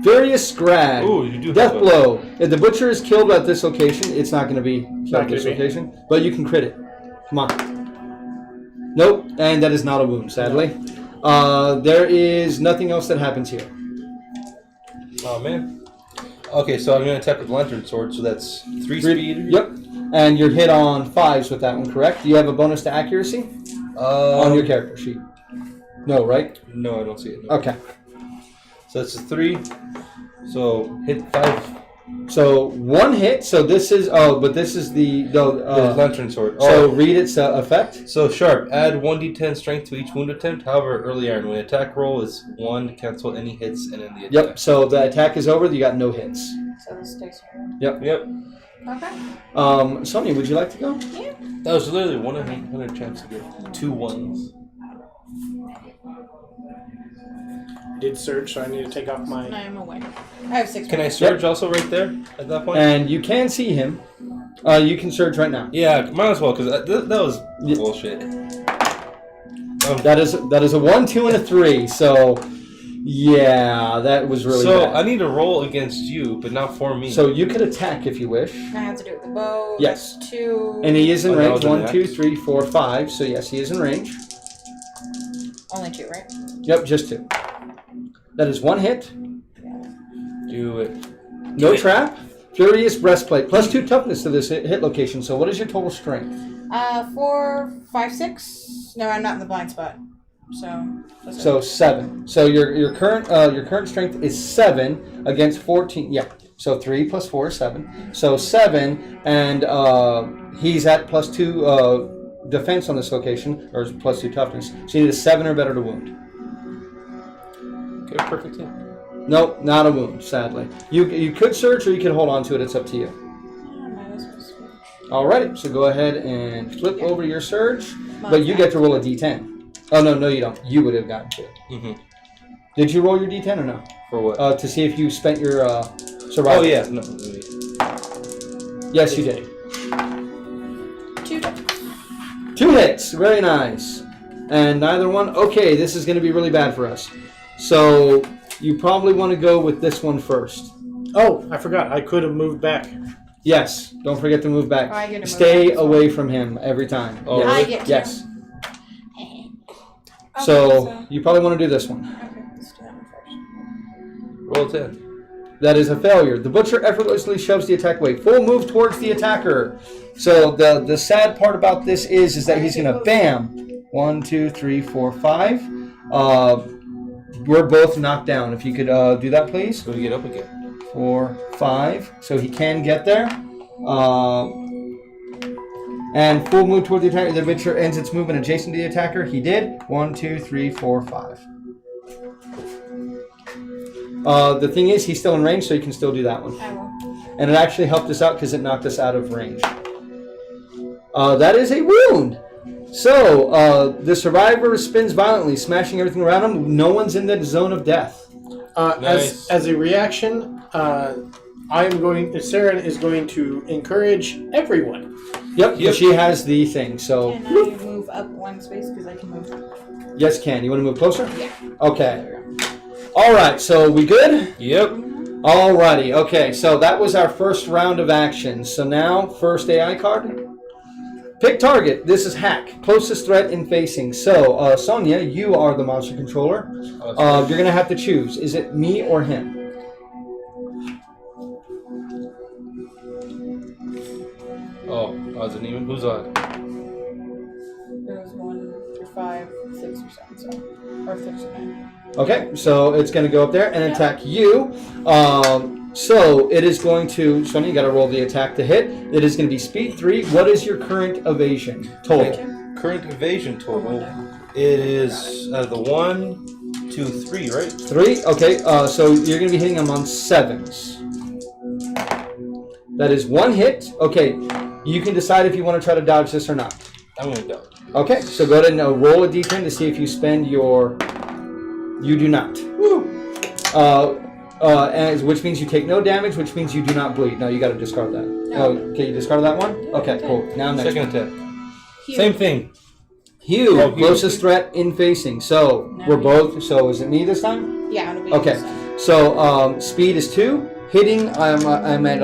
Furious Scrag. Ooh, you do Death have a- blow. If the butcher is killed at this location, it's not going to be killed Not at this gonna be. location, but you can crit it. Come on. Nope, and that is not a wound, sadly. There is nothing else that happens here. Oh, man. Okay, so I'm going to attack with Lantern Sword, so that's 3 speed. Yep, and you're hit on 5s with that one, correct? Do you have a bonus to accuracy on your character sheet? No, right? No, I don't see it. No. Okay. So that's a 3. So hit 5. So 1 hit. So this is but this is the Lantern Sword. So read its effect. So sharp. Add 1d10 strength to each wound attempt. However, early iron. When attack roll is 1, cancel any hits and end the attack. Yep. So the attack is over. You got no hits. So this stays here. Yep. Okay. Sonia, would you like to go? Yeah. That was literally 1 in 100 chance to get 2 ones. I did surge, so I need to take off my. I'm away. I have 6. Can I surge also right there at that point? And you can see him. You can surge right now. Yeah, might as well, because that was bullshit. That is a 1, 2, and a 3. So yeah, that was really So bad. I need to roll against you, but not for me. So you could attack if you wish. I have to do it with the bow. Yes. 2. And he is in Oh, that range. was an 1, 2, axe. 3, 4, 5. So yes, he is in range. Only 2, right? Yep, just 2. That is 1 hit. do it. No trap. Furious breastplate. Plus 2 toughness to this hit location. So what is your total strength? 4, 5, 6. No, I'm not in the blind spot. So. So 7. So your current strength is 7 against 14. Yeah. So 3 plus 4 is 7. So 7, and he's at plus 2 defense on this location, or plus 2 toughness. So you need a 7 or better to wound. Okay, perfect hit. Nope, not a wound, sadly. You could surge or you could hold on to it. It's up to you. Alrighty, so go ahead and flip over your surge, but you get to roll a d10. Oh, no, you don't. You would have gotten to it. Mm-hmm. Did you roll your d10 or no? For what? To see if you spent your survival. Oh, yeah. No. Yes, you did. 2. 2 hits. Very nice. And neither one. Okay, this is going to be really bad for us. So you probably want to go with this one first. Oh, I forgot. I could have moved back. Yes. Don't forget to move back. Oh, I get to move Stay back as well. away from him every time. Oh, Yes. I get to. Yes. Okay, So you probably want to do this one. Okay, let's do that one first. Roll 10. That is a failure. The butcher effortlessly shoves the attack away. Full move towards the attacker. So the sad part about this is that he's going to bam. 1, 2, 3, 4, 5. We're both knocked down. If you could do that, please. So we get up again. 4, 5. So he can get there. And full move toward the attacker. The butcher ends its movement adjacent to the attacker. He did. 1, 2, 3, 4, 5. The thing is, he's still in range, so you can still do that one. I will. And it actually helped us out because it knocked us out of range. That is a wound. So, the survivor spins violently, smashing everything around him. No one's in the zone of death. Nice. As a reaction, Saren is going to encourage everyone. Yep, she has the thing. So, Can I move up 1 space because I can move? yes, can. You want to move closer? Yeah. Okay. All right, so we good? Yep. Alrighty, okay, so that was our first round of action. So now, first AI card. Pick target. This is hack. Closest threat in facing. So, Sonia, you are the monster controller. You're going to have to choose. Is it me or him? Oh, odds and even. Who's on? There was 1 through 5, 6 or 7, so. Or 6 or 9. Okay, so it's going to go up there and attack you. So it is going to, Sonia, you got to roll the attack to hit. It is going to be speed 3. What is your current evasion total? Current evasion total. It is the 1, 2, 3, right? 3? Okay, so you're going to be hitting him on 7s. That is 1 hit. Okay, you can decide if you want to try to dodge this or not. I'm going to dodge. Okay, so go ahead and roll a d10 to see if you spend your... You do not. Woo! Which means you take no damage, which means you do not bleed. No, you got to discard that. No. Okay, you discard that one? Okay, cool. Now next Second one. attack. Hugh. Same thing. Hugh, Oh, Hugh. closest threat in facing. So, No, we're Hugh. both... So, is it me this time? Yeah, it'll be Okay. this time. So, speed is 2. Hitting, I'm at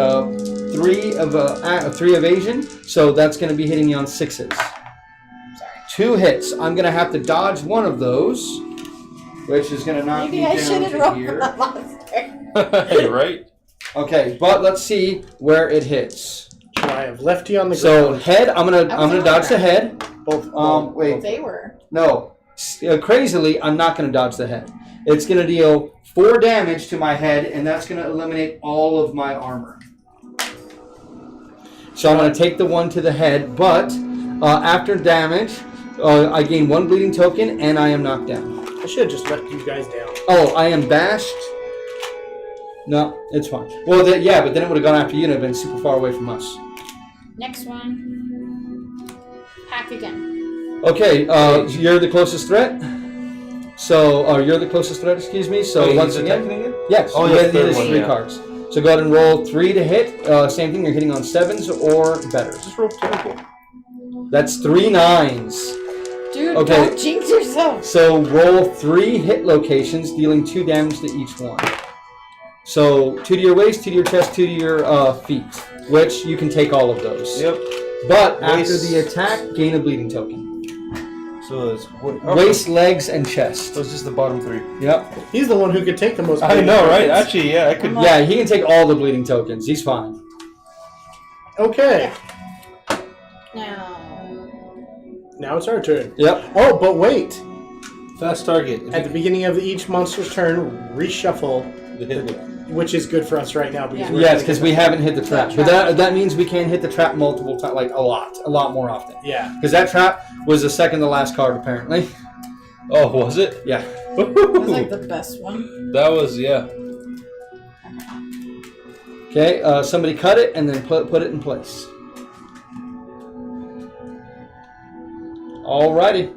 3 of 3 evasion. So, that's going to be hitting you on 6s. Sorry. 2 hits. I'm going to have to dodge one of those, which is going to knock Maybe me I down shouldn't to roll here. for that monster. You're right. Okay, but let's see where it hits. I have left you on the So ground. head, I'm gonna I was on dodge the the head. Both. Wait, They were. no. Crazily, I'm not gonna dodge the head. It's gonna deal 4 damage to my head, and that's gonna eliminate all of my armor. So I'm gonna take the one to the head, but after damage, I gain 1 bleeding token, and I am knocked down. I should have just left you guys down. Oh, I am bashed. No, it's fine. Well, yeah, but then it would have gone after you and have been super far away from us. Next one. Hack again. Okay, you're the closest threat. So, you're the closest threat, excuse me. So, Wait, once he's again, attacking again? yes, Oh, you yeah, get third these one, 3 yeah. cards. So, go ahead and roll 3 to hit. Same thing, you're hitting on 7s or better. Just roll typical. That's 3 9s. Dude, Okay. don't jinx yourself. So, roll 3 hit locations, dealing 2 damage to each one. So, 2 to your waist, 2 to your chest, 2 to your feet, which you can take all of those. Yep. But after Waist. the attack, gain a bleeding token. So it's Waist, legs, and chest. So it's just the bottom 3. Yep. He's the one who could take the most. I know, right? Actually, yeah, I could. Yeah, he can take all the bleeding tokens. He's fine. Okay. Now. Now it's our turn. Yep. Oh, but wait. Fast target. At the beginning of each monster's turn, reshuffle, The hit look. which is good for us right now because Yeah. we're Yes, because we haven't hit the trap. That But trap. that means we can hit the trap multiple times, like a lot more often. Yeah. Because that trap was the second to last card, apparently. Oh, was it? Yeah. That was like the best one. That was, yeah. Okay, somebody cut it and then put it in place. Alrighty.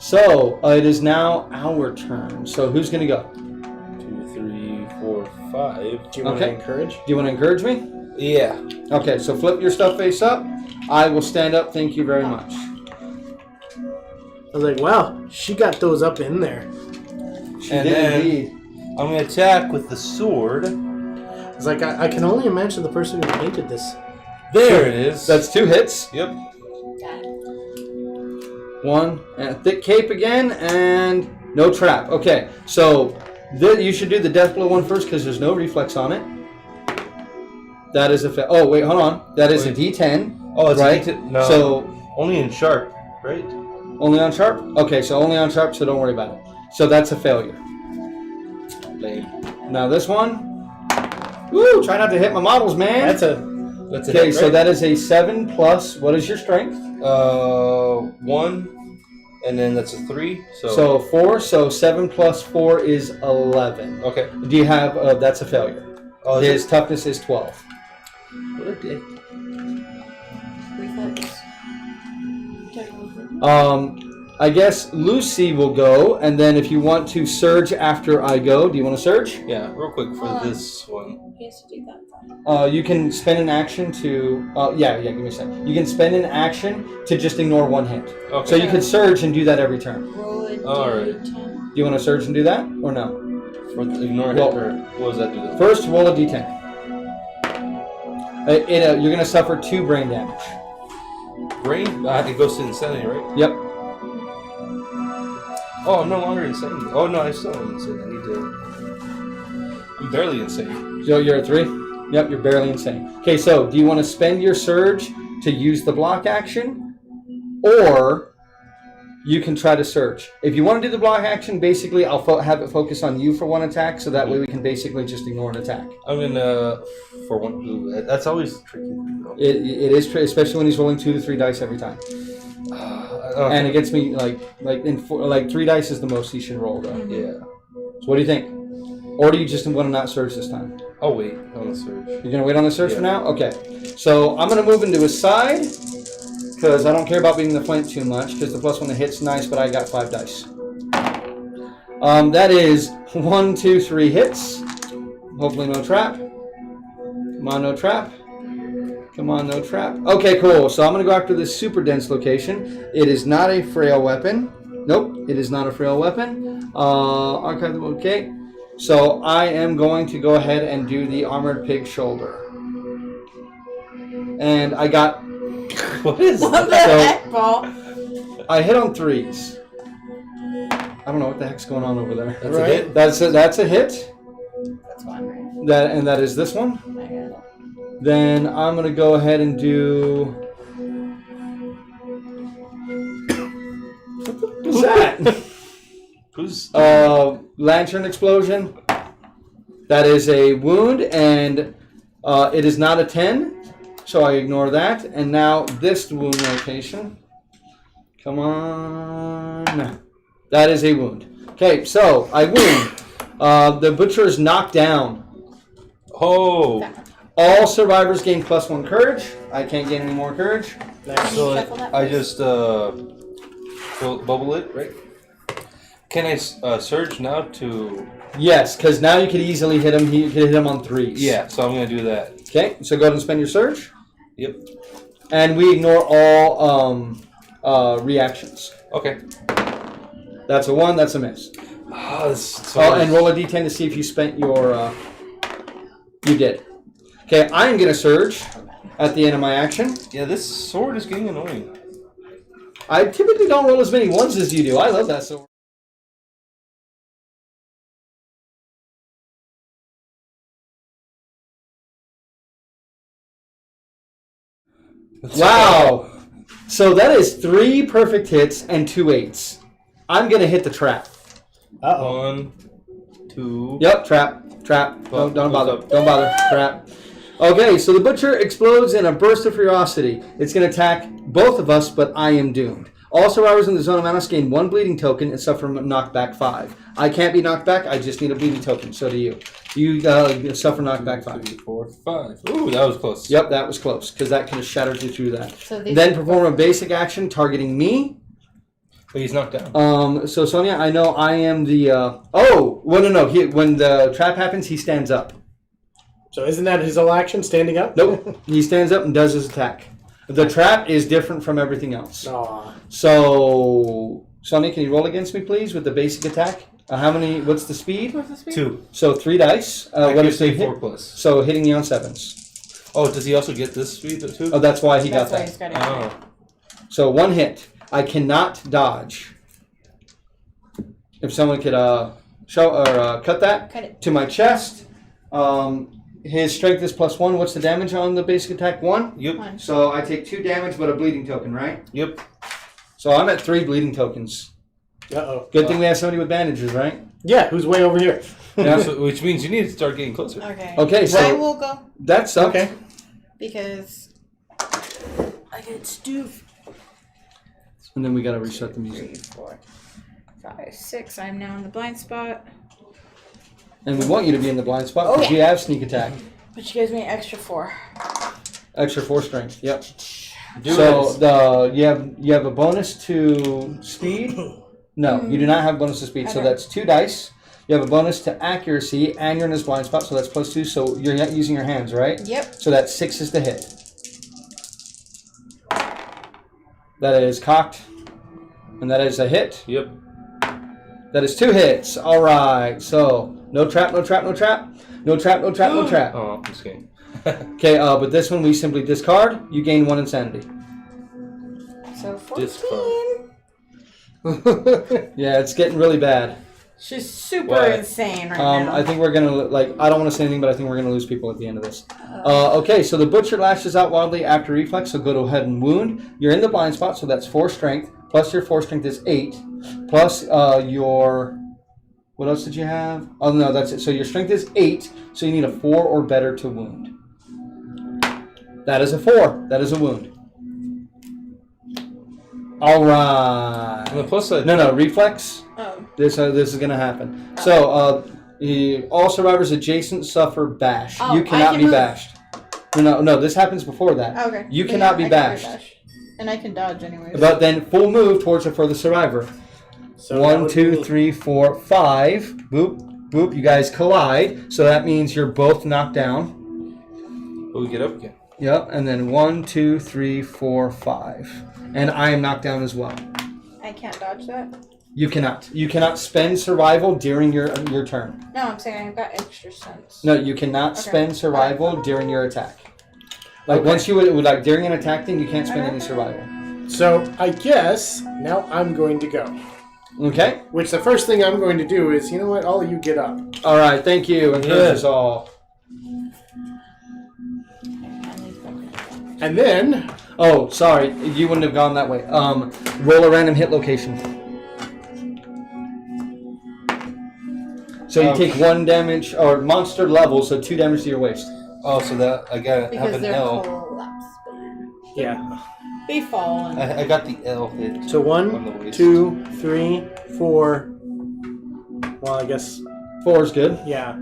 So, it is now our turn. So, who's going to go? 2, 3, 4, 5. Do you want Okay. to encourage? Do you want to encourage me? Yeah. Okay, so flip your stuff face up. I will stand up. Thank you very much. I was like, wow, she got those up in there. She And did then- indeed. I'm going to attack with the sword. It's like, I can only imagine the person who painted this. There it is. That's 2 hits. Yep. Got it. 1 and a thick cape again, and no trap. Okay, so you should do the death blow one first because there's no reflex on it. That is a oh wait, hold on. That is a D10. Oh, it's right. a D10. No. So only in sharp, right? only on sharp. Okay, so only on sharp. So don't worry about it. So that's a failure. Lame. Now this one. Woo! Try not to hit my models, man. That's a That's okay. it. So that is a 7 plus. What is your strength? 1, and then that's a 3. So 4. So 7 plus 4 is 11. Okay. Do you have? That's a failure. Oh, His toughness is 12. What a dick. Reflex. I guess Lucy will go, and then if you want to surge after I go, do you want to surge? Yeah, real quick for Hold on. this one. He has to do that. You can spend an action to. Yeah, give me a second. You can spend an action to just ignore 1 hit. Okay. So you could surge and do that every turn. Do Roll a Alright. D10. you want to surge and do that, or no? For the ignore Well- hit, or what does that do? Then? First, roll a d10. You're going to suffer 2 brain damage. Brain? It goes to insanity, right? Yep. Oh, I'm no longer insane. Oh, no, I still am insane. I need to... I'm barely insane. So you're at 3? Yep, you're barely insane. Okay, so do you want to spend your surge to use the block action? Or you can try to surge. If you want to do the block action, basically I'll have it focus on you for 1 attack, so that way we can basically just ignore an attack. I'm gonna... For one... Ooh, that's always tricky. Though. It is, especially when he's rolling 2 to 3 dice every time. Okay. And it gets me, like 3 dice is the most he should roll, though. Yeah. So what do you think? Or do you just want to not surge this time? I'll wait on the surge. You're going to wait on the surge for Yeah. now? Okay. So I'm going to move into his side. because I don't care about being the flint too much, because the +1 to hit's nice, but I got 5 dice. That is 1, 2, 3 hits. Hopefully no trap. Come on, no trap. Come on, no trap. Okay, cool. So I'm going to go after this super dense location. It is not a frail weapon. Nope, it is not a frail weapon. Archive, okay. So I am going to go ahead and do the armored pig shoulder. And I got... What is What that? the heck, Paul? I hit on 3s. I don't know what the heck's going on over there. That's a hit? That's a hit. That's one, right? That is this one. Then I'm gonna go ahead and do. What's that? Who's Lantern explosion. That is a wound, and it is not a 10, so I ignore that. And now this wound location. Come on. That is a wound. Okay, so I wound. The butcher is knocked down. Oh. All survivors gain +1 courage. I can't gain any more courage. So I just bubble it, right? Can I surge now to... Yes, because now you could easily hit him. You could hit him on 3s. Yeah, so I'm going to do that. Okay, so go ahead and spend your surge. Yep. And we ignore all reactions. Okay. That's a 1, that's a miss. Oh, And roll a d10 to see if you spent your... You did. Okay, I am going to surge at the end of my action. Yeah, this sword is getting annoying. I typically don't roll as many 1s as you do. I love that sword. Wow. So that is 3 perfect hits and 2 8s. I'm going to hit the trap. Uh-oh. 1, 2... Yep, trap. Don't bother. Don't bother. Trap. Okay, so the butcher explodes in a burst of ferocity. It's going to attack both of us, but I am doomed. All survivors in the zone of Manos gain 1 bleeding token and suffer knockback 5. I can't be knocked back. I just need a bleeding token. So do you. You suffer knockback 5. 3, 4, 5. Ooh, that was close. Yep, that was close, because that could have shattered you through that. So Then perform a basic action targeting me. But he's knocked down. So Sonia, I know I am the... Oh! Well, no. When the trap happens, he stands up. So isn't that his whole action, standing up? Nope. He stands up and does his attack. The trap is different from everything else. Aw. So, Sonia, can you roll against me, please, with the basic attack? How many? What's the speed? 2. So 3 dice. What is the hit? 4 plus. So hitting me on 7s. Oh, does he also get this speed too? Oh, that's why he That's got why that. he's got it. Oh. So 1 hit. I cannot dodge. If someone could cut that Cut it. to my chest. His strength is +1. What's the damage on the basic attack? 1. Yep. 1. So I take 2 damage, but a bleeding token, right? Yep. So I'm at 3 bleeding tokens. Uh-oh. Good thing we have somebody with bandages, right? Yeah, who's way over here? Yeah. So, which means you need to start getting closer. Okay. Okay, so- I will go That sucked. Okay. because I get stoof. And then we gotta reset the music. 3, 4, 5, 6. I'm now in the blind spot, And we want you to be in the blind spot Oh, because yeah. you have sneak attack. which gives me an extra 4. Extra 4 strength. Yep. Do So it. you have a bonus to speed? No, you do not have a bonus to speed. So Okay. that's 2 dice. You have a bonus to accuracy, and you're in this blind spot, so that's +2. So you're not using your hands, right? Yep. So that's 6 is the hit. That is cocked, and that is a hit. Yep. That is 2 hits. All right. So no trap, no trap, no trap, no trap, no trap, no trap. Oh, I'm just kidding. Okay, but this one we simply discard. You gain 1 insanity. So 14. Discard. Yeah, it's getting really bad. She's super What? insane right now. I think we're gonna I don't want to say anything, but I think we're gonna lose people at the end of this. Okay, so the butcher lashes out wildly after reflex. So go ahead and wound. You're in the blind spot, so that's 4 strength. Plus your 4 strength is 8. Plus your what else did you have? Oh no, that's it. So your strength is 8. So you need a 4 or better to wound. That is a 4. That is a wound. All right. On the plus side, No, reflex. Oh. This is gonna happen. So, all survivors adjacent suffer bash. Oh, You I cannot can be move. bashed. No. This happens before that. Okay. You Yeah, cannot be I can bashed. And I can dodge anyway. But then full move towards the furthest survivor. So that 1, would 2, be- 3, 4, 5. Boop, boop. You guys collide. So that means you're both knocked down. But we get up again. Yep. And then 1, 2, 3, 4, 5. And I am knocked down as well. I can't dodge that? You cannot. You cannot spend survival during your turn. No, I'm saying I've got extra sense. No, you cannot Okay. spend survival during your attack. Like Okay. once you would like during an attack thing, you can't spend any survival. So I guess now I'm going to go. Okay. Which the first thing I'm going to do is, you know what? All of you get up. All right. Thank you. And us all. And then, Oh, sorry. You wouldn't have gone that way. Roll a random hit location. So you take 1 damage or monster level, so 2 damage to your waist. Oh, so that I got have Because an they're L. collapsible. yeah. They fall. And I got the L hit. So on the 1, waist. 2, 3, 4. Well, I guess 4 is good. yeah.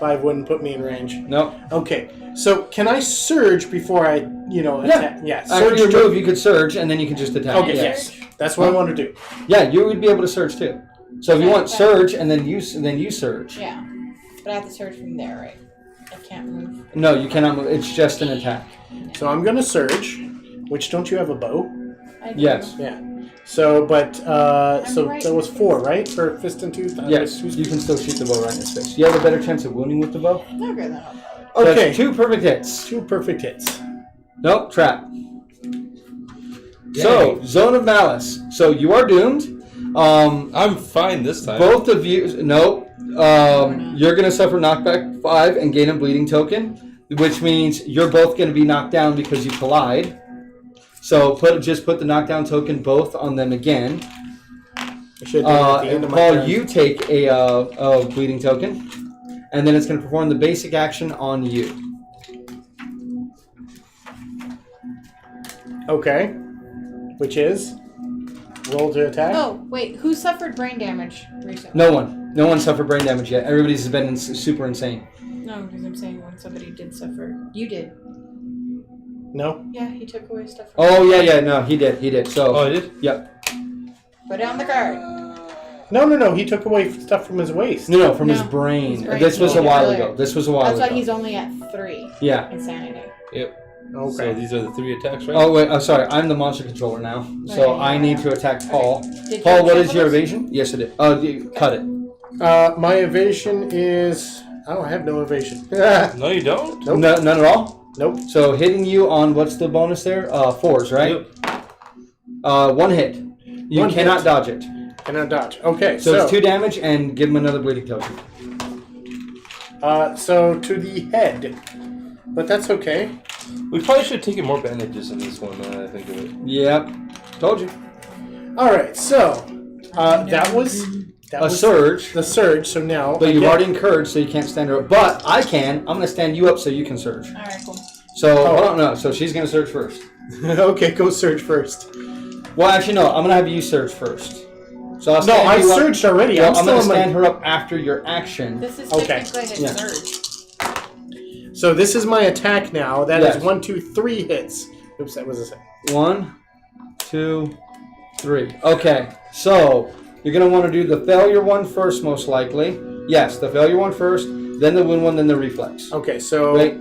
5 wouldn't put me in range. No. Okay. So can I surge before I, attack? Yeah. After Surge your to- move, you could surge, and then you can just attack. Okay. Yeah. Yes. That's what I want to do. Yeah, you would be able to surge too. So if you want surge, and then you surge. yeah. But I have to search from there, right? I can't move. No, you cannot move. It's just an attack. So I'm gonna surge. Which don't you have a bow? I do. Yes. Yeah. So, but so right. that was 4, right? For fist and tooth. Yes, you can still shoot the bow right in his face. You have a better chance of wounding with the bow. Okay, then I'll So Okay. that's 2 perfect hits. 2 perfect hits. Nope, trap. So, Zone of Malice. So you are doomed. I'm fine this time. Both of you, nope. You're going to suffer knockback 5 and gain a bleeding token, which means you're both going to be knocked down because you collide. So just put the knockdown token both on them again. I should do it at the end of my Paul, turn. you take a bleeding token, and then it's going to perform the basic action on you. Okay. Which is roll to attack. Oh, wait. Who suffered brain damage recently? No one suffered brain damage yet. Everybody's been super insane. No, because I'm saying when somebody did suffer. You did. No. Yeah, he took away stuff from Oh yeah, no, he did. So Oh, I did? yep. Put down the card. No. He took away stuff from his waist. No, from his No, brain. his brain. This was a Yeah, while earlier. ago. This was a while That's ago. why he's only at 3 Yeah. insanity. Yep. Okay. So these are the 3 attacks, right? Oh wait, I'm sorry. I'm the monster controller now, so Okay. I need to attack Paul. Did Paul, you what is cancel your this? evasion? Yes, it is. Oh, you cut it. My evasion is. Oh, I have no evasion. No, you don't? Nope. No, none at all. Nope. So hitting you on what's the bonus there? 4s, right? Yep. 1 hit. You One cannot hit. dodge it. And I dodge. Okay. So it's 2 damage, and give him another bleeding token. So to the head, but that's okay. We probably should have taken more bandages in this one, now that I think of it. Yep. Told you. All right. So that was A surge. The surge. So now. But you've again- already incurred, so you can't stand her up. But I can. I'm going to stand you up so you can surge. Alright, cool. So, Oh. hold on, no. So she's going to surge first. Okay, go surge first. Well, actually, no. I'm going to have you surge first. So I'll No, stand I you up. surged already. Well, I'm I'm still going to on stand my. her up after your action. This is Okay. technically a Yeah. surge. So this is my attack now. That is Yes. 1, 2, 3 hits. Oops, that was a second. 1, 2, 3. Okay. So you're going to want to do the failure one first, most likely. Yes, the failure one first, then the wound one, then the reflex. Okay, so Wait.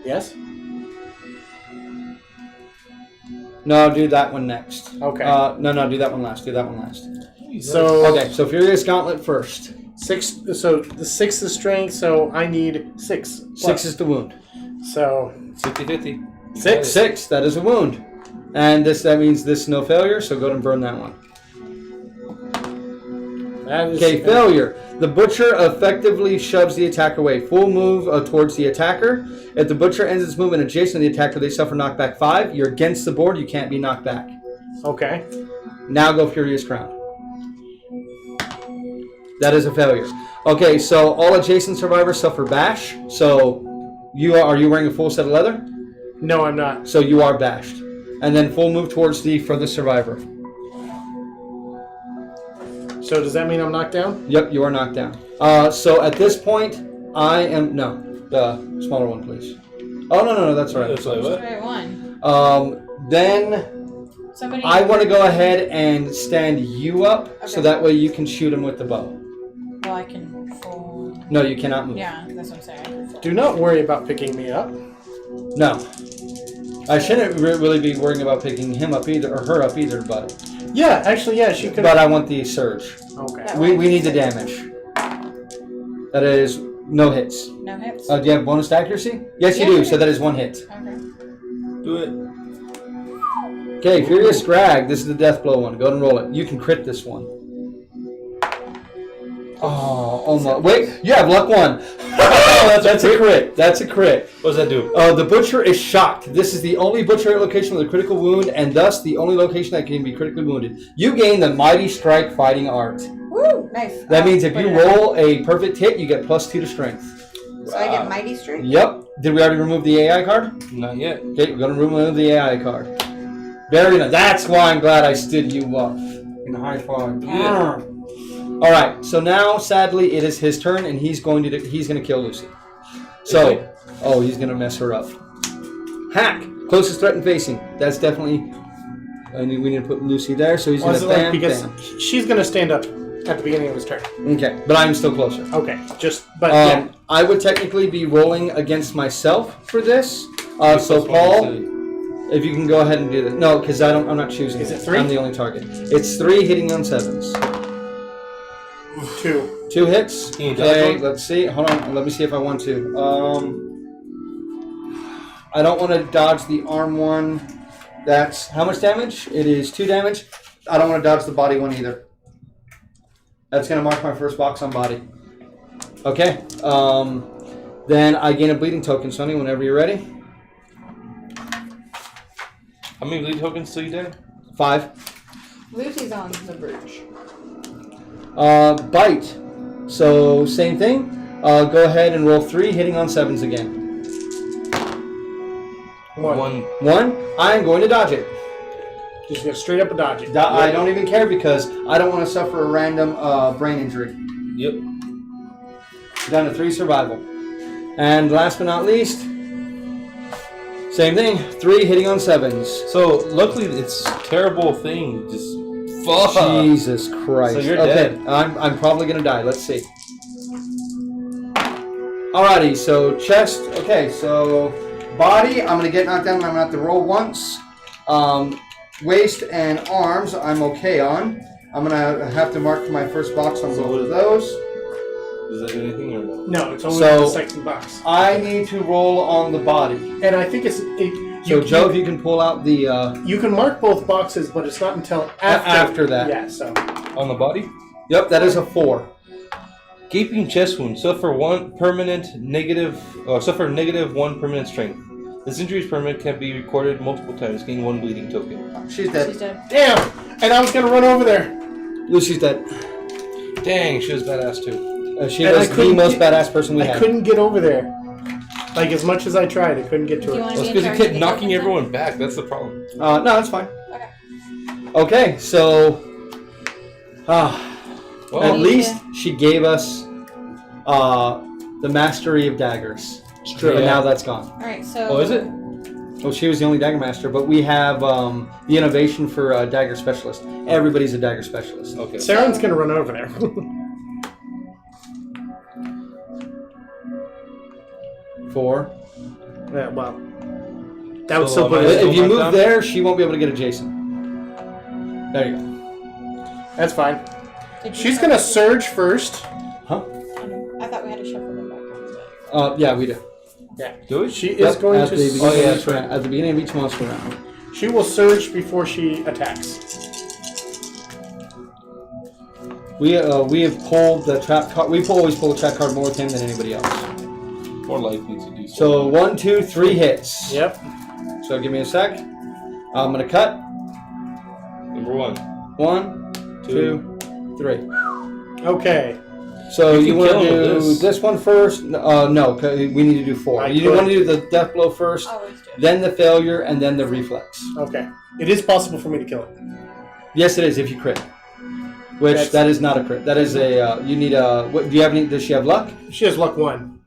yes. No, do that one next. Okay. No, do that one last. Do that one last. So Okay, so Furious Gauntlet first. 6. So the 6 is strength. So I need 6. 6 is the wound. So 50-50. 6. 6, that is a wound. And that means this is no failure, so go ahead and burn that one. That is Okay, failure. The butcher effectively shoves the attacker away. Full move towards the attacker. If the butcher ends its movement adjacent to the attacker, they suffer knockback 5. You're against the board, you can't be knocked back. Okay. Now go Furious Crown. That is a failure. Okay, so all adjacent survivors suffer bash. So are you wearing a full set of leather? No, I'm not. So you are bashed. And then full move towards the furthest survivor. So does that mean I'm knocked down? Yep, you are knocked down. So at this point, the smaller one, please. Oh no, that's all right. That's like what? Right, one. Then Somebody. I want to go ahead and stand you up, so that way you can shoot him with the bow. Well, I can fold. No, you cannot move. Yeah, that's what I'm saying. I can fold. Do not worry about picking me up. No. I shouldn't really be worrying about picking him up either, or her up either, but Yeah, actually, yeah, she could. but I want the surge. Okay. That We way. need the damage. That is no hits. No hits. Do you have bonus to accuracy? Yes, you Yeah, do. yeah. So that is one hit. Okay. Do it. Okay, Furious Scrag. This is the death blow one. Go ahead and roll it. You can crit this one. Oh, almost. Wait, you have luck one. That's a crit. That's a crit. What does that do? The butcher is shocked. This is the only butcher location with a critical wound, and thus the only location that can be critically wounded. You gain the Mighty Strike fighting art. Woo! Nice. That means if Put you it up. roll a perfect hit, you get +2 to strength. So I get Mighty Strike? Yep. Did we already remove the AI card? Not yet. Okay, we're gonna remove the AI card. Very nice. That's why I'm glad I stood you up. In a high five. Yeah. All right. So now, sadly, it is his turn, and he's going to kill Lucy. So, he's gonna mess her up. Hack. Closest threat and facing. That's definitely. We need to put Lucy there. So he's Well, gonna is it like bam, because bam. she's gonna stand up at the beginning of his turn. Okay, but I'm still closer. Okay, yeah. I would technically be rolling against myself for this. So Plus one, Paul, if you can go ahead and do this. No, because I'm not choosing. Is it 3? I'm the only target. It's 3 hitting on 7s. 2. 2 hits. Can you dodge Okay, one? let's see. Hold on. Let me see if I want to. I don't want to dodge the arm one. That's how much damage? It is 2 damage. I don't want to dodge the body one either. That's going to mark my first box on body. Okay. Then I gain a bleeding token, Sonny, whenever you're ready. How many bleed tokens till you die? 5. Lucy's on the bridge. Bite. So, same thing. Go ahead and roll 3, hitting on 7s again. 1. 1. I'm going to dodge it. Just gonna straight up a dodge it. I don't even care because I don't want to suffer a random brain injury. Yep. Down to 3 survival. And last but not least, same thing. 3 hitting on 7s. So luckily, it's a terrible thing. Just fuck. Jesus Christ. So you're okay, dead. I'm probably gonna die. Let's see. Alrighty, so chest. Okay, so body. I'm gonna get knocked down. I'm gonna have to roll once. Waist and arms. I'm okay on. I'm gonna have to mark my first box on both of those. Does that do anything or no? No, it's only So- the second box. I need to roll on the body. And I think So Joe, if you can pull out the you can mark both boxes, but it's not until after that. Yeah, so On the body? Yep, that is a 4. Gaping chest wound. Suffer -1 permanent strength. This injury is permanent, can be recorded multiple times, gain 1 bleeding token. She's dead. She's dead. damn. And I was gonna run over there. Lucy's dead. Dang, she was badass too. She And I was the couldn't most get- badass person we I had. couldn't get over there. Like as much as I tried, I couldn't get to Do you her. want Well, to it's be in because you charge kept of the knocking tokens everyone back. That's the problem. No, that's fine. Okay. Okay, so Well, at least she gave us the mastery of daggers. It's true. And Yeah. now that's gone. All right. So. oh, is it? Well, she was the only dagger master, but we have the innovation for dagger specialist. Everybody's a dagger specialist. Okay. Saren's gonna run over there. 4. Yeah, well, that would So still am put I us. still If you knocked move down? there, she won't be able to get adjacent. There you go. That's fine. Did you She's shuffle gonna them? surge first. Huh? I thought we had to shuffle them back. Yeah, we do. Do it? She is Yep, going at to. the beginning Oh, yeah, of that's each round, at the beginning of each monster round. She will surge before she attacks. We have pulled the trap card. We always pull the trap card more with him than anybody else. More likely to do so. So 1, 2, 3 hits. Yep. So give me a sec. I'm gonna cut. Number 1. 1, 2, 3. Okay. So You you can want kill to him do with this. this one first? No, 'cause we need to do 4. I You could. want to do the death blow first, Always do. then the failure, and then the reflex. Okay. It is possible for me to kill it. Yes, it is if you crit. Which That's- that is not a crit. That is a you need a. Do you have any? Does she have luck? She has luck 1.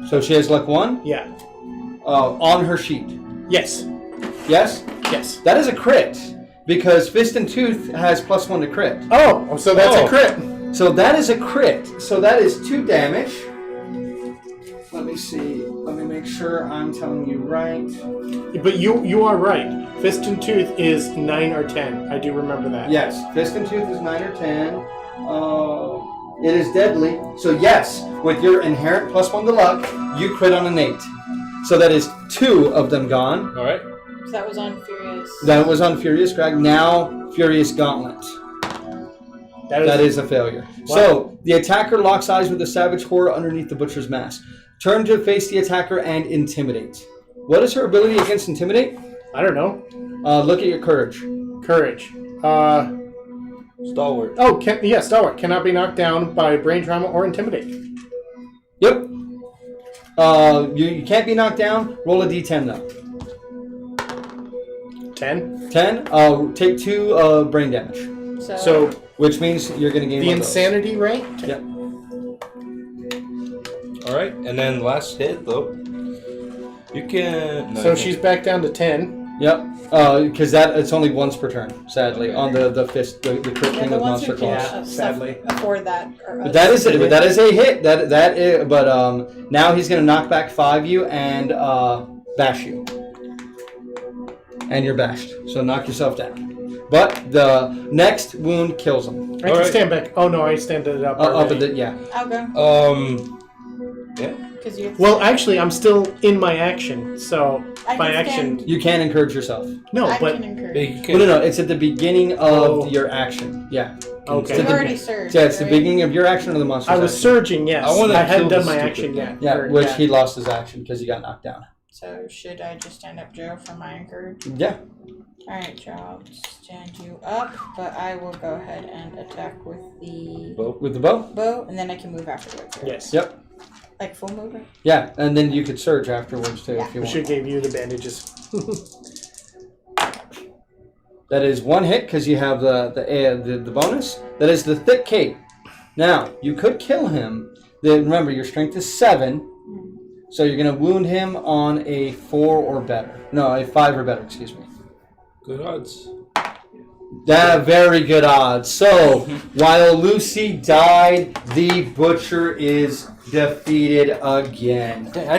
So she has luck 1. Yeah. on her sheet. Yes. Yes? Yes. That is a crit. Because Fist and Tooth has +1 to crit. Oh, so that's a crit. So that is a crit. So that is 2 damage. Let me see. Let me make sure I'm telling you right. But you are right. Fist and Tooth is 9 or 10. I do remember that. Yes, Fist and Tooth is 9 or 10. It is deadly. So yes, with your inherent +1 to luck, you crit on an 8. So that is 2 of them gone. All right. So that was on Furious. That was on Furious Crag. Now Furious Gauntlet. That is a failure. What? So the attacker locks eyes with the savage horror underneath the butcher's mask. Turn to face the attacker and intimidate. What is her ability against intimidate? I don't know. Look at your courage. Courage. Stalwart. Oh, stalwart. Cannot be knocked down by brain trauma or intimidate. Yep. You can't be knocked down. Roll a d10 though. 10. 10. Take 2 brain damage. So Which means you're going to gain the one of those. insanity rate? Yep. All right, and then last hit though. You can. No, So you she's can't. back down to 10. Yep. Because it's only once per turn, sadly, on the fist, the crit Yeah, thing the with ones monster who can claws. sadly. afford that. But that is it. That is a hit. That is. But now he's going to knock back 5 you and bash you, and you're bashed. So knock yourself down. But the next wound kills him. I can stand back. Oh no, I stand it up. Up already. at the yeah. I'll go. Yeah. Because you're. Well, actually, I'm still in my action, so I my can action. stand- You can encourage yourself. No, I but can encourage. You No, can. no. It's at the beginning of Oh. your action. Yeah. okay. You've the- already surged. Yeah, it's the right? beginning of your action or the monster's I was action. surging. Yes, I wanna hadn't kill done the my stupid action thing. yet. Yeah, Or- which he lost his action because he got knocked down. So should I just stand up Joe for my encourage? Yeah. Alright, Joe, I'll stand you up, but I will go ahead and attack with the With the bow? bow, and then I can move afterwards. Right? Yes. Yep. Like full movement? Yeah, and then you could surge afterwards too if you We want. should give you the bandages. That is 1 hit because you have the bonus. That is the thick cape. Now you could kill him. Remember, your strength is 7, so you're gonna wound him on a 4 or better. No, a 5 or better. Excuse me. Good odds. Very good odds. So while Lucy died, the butcher is defeated again. Dang,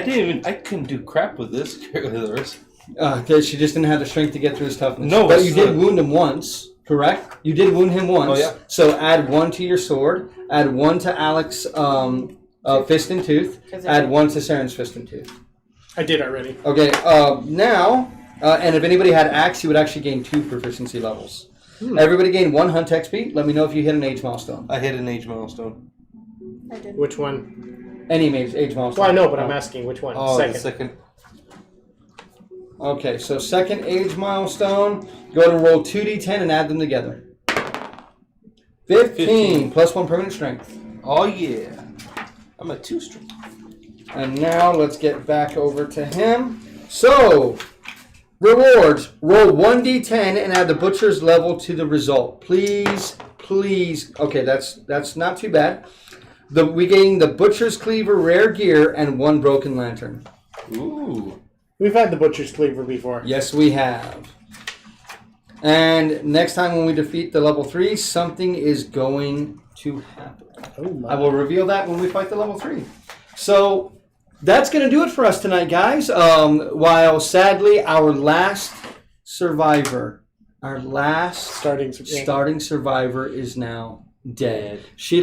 I couldn't do crap with this. Because she just didn't have the strength to get through his toughness. No, but it's you did not. wound him once, correct? You did wound him once. Oh, yeah. So add 1 to your sword. Add 1 to Alex Fist and Tooth. Add 1 to Saren's Fist and Tooth. I did already. Okay. Now, and if anybody had axe, you would actually gain 2 proficiency levels. Everybody gained 1 hunt XP. Let me know if you hit an age milestone. I hit an age milestone. I did. Which one? Any age milestone. Well, I know, but I'm asking which one. Oh, Second. the second. Okay, so second age milestone. Go to roll 2d10 and add them together. 15 plus 1 permanent strength. Oh yeah. I'm at 2 strength. And now let's get back over to him. So, rewards. Roll 1d10 and add the butcher's level to the result. Please, please. Okay, that's not too bad. We gain the butcher's cleaver rare gear and 1 broken lantern. Ooh. We've had the butcher's cleaver before. Yes, we have. And next time when we defeat the level 3, something is going to happen. Oh my. I will reveal that when we fight the level 3. So that's going to do it for us tonight, guys. While sadly our last survivor, starting survivor is now dead. She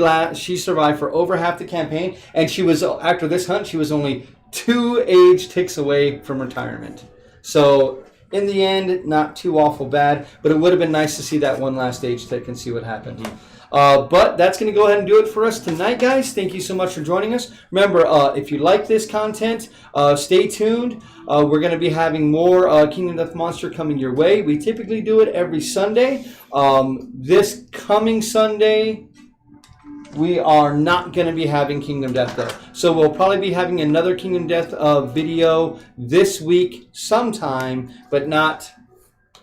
survived for over half the campaign, and she was, after this hunt, she was only 2 age ticks away from retirement. So in the end, not too awful bad, but it would have been nice to see that one last age tick and see what happened. But that's going to go ahead and do it for us tonight, guys. Thank you so much for joining us. Remember, if you like this content, stay tuned. We're going to be having more Kingdom Death Monster coming your way. We typically do it every Sunday. This coming Sunday, we are not going to be having Kingdom Death, though. So we'll probably be having another Kingdom Death video this week sometime, but not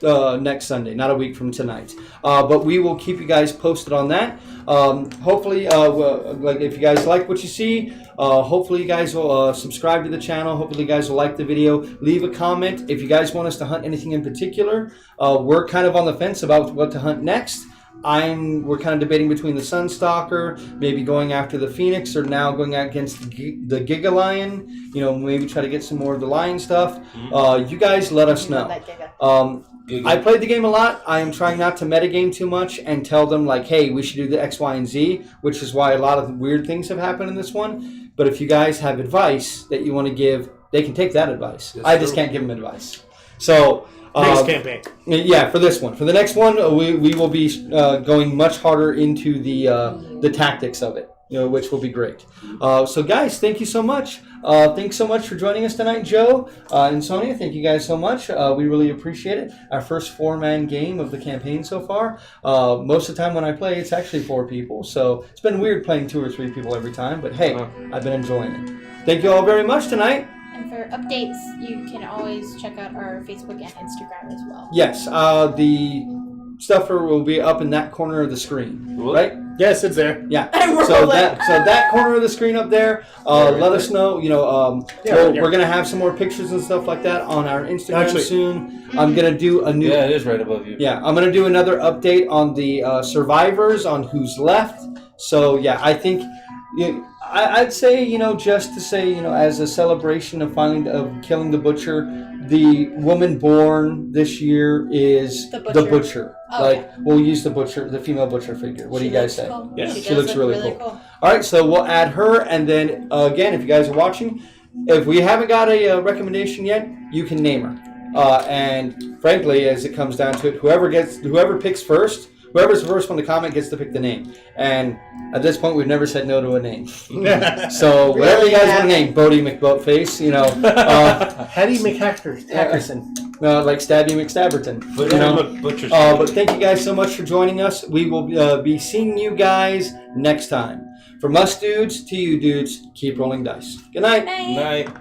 next Sunday, not a week from tonight. But we will keep you guys posted on that. Hopefully, like if you guys like what you see, hopefully you guys will subscribe to the channel. Hopefully you guys will like the video. Leave a comment if you guys want us to hunt anything in particular. We're kind of on the fence about what to hunt next. We're kind of debating between the Sunstalker, maybe going after the Phoenix, or now going out against the Giga Lion. You know, maybe try to get some more of the Lion stuff. You guys let us know. I played the game a lot. I am trying not to metagame too much and tell them like, hey, we should do the X, Y, and Z, which is why a lot of weird things have happened in this one. But if you guys have advice that you want to give, they can take that advice. That's I just true. can't give them advice. So. Next campaign. Yeah, for this one. For the next one, we will be going much harder into the tactics of it, you know, which will be great. So, guys, thank you so much. Thanks so much for joining us tonight, Joe and Sonia. Thank you guys so much. We really appreciate it. Our first 4-man game of the campaign so far. Most of the time when I play, it's actually 4 people. So it's been weird playing 2 or 3 people every time. But hey, I've been enjoying it. Thank you all very much tonight. And for updates, you can always check out our Facebook and Instagram as well. Yes, the stuffer will be up in that corner of the screen, right? Yes, it's there. Yeah. So that corner of the screen up there. Let us know. You know, we're gonna have some more pictures and stuff like that on our Instagram soon. I'm gonna do a new. Yeah, it is right above you. Yeah, I'm gonna do another update on the survivors, on who's left. So yeah, I think. I'd say, you know, just to say, you know, as a celebration of killing the butcher, the woman born this year is the butcher. Oh, like, yeah. we'll use the female butcher figure. What do you guys say? Cool. Yeah. She looks really cool. All right, so we'll add her, and then again, if you guys are watching, if we haven't got a recommendation yet, you can name her. And frankly, as it comes down to it, whoever picks first. Whoever's the first one to comment gets to pick the name. And at this point, we've never said no to a name. So whatever you guys want to name, Bodie McBoatface, you know. Hattie McHackerson. Like Stabby McStabberton. You know? But thank you guys so much for joining us. We will be seeing you guys next time. From us dudes to you dudes, keep rolling dice. Good night. Night. Night.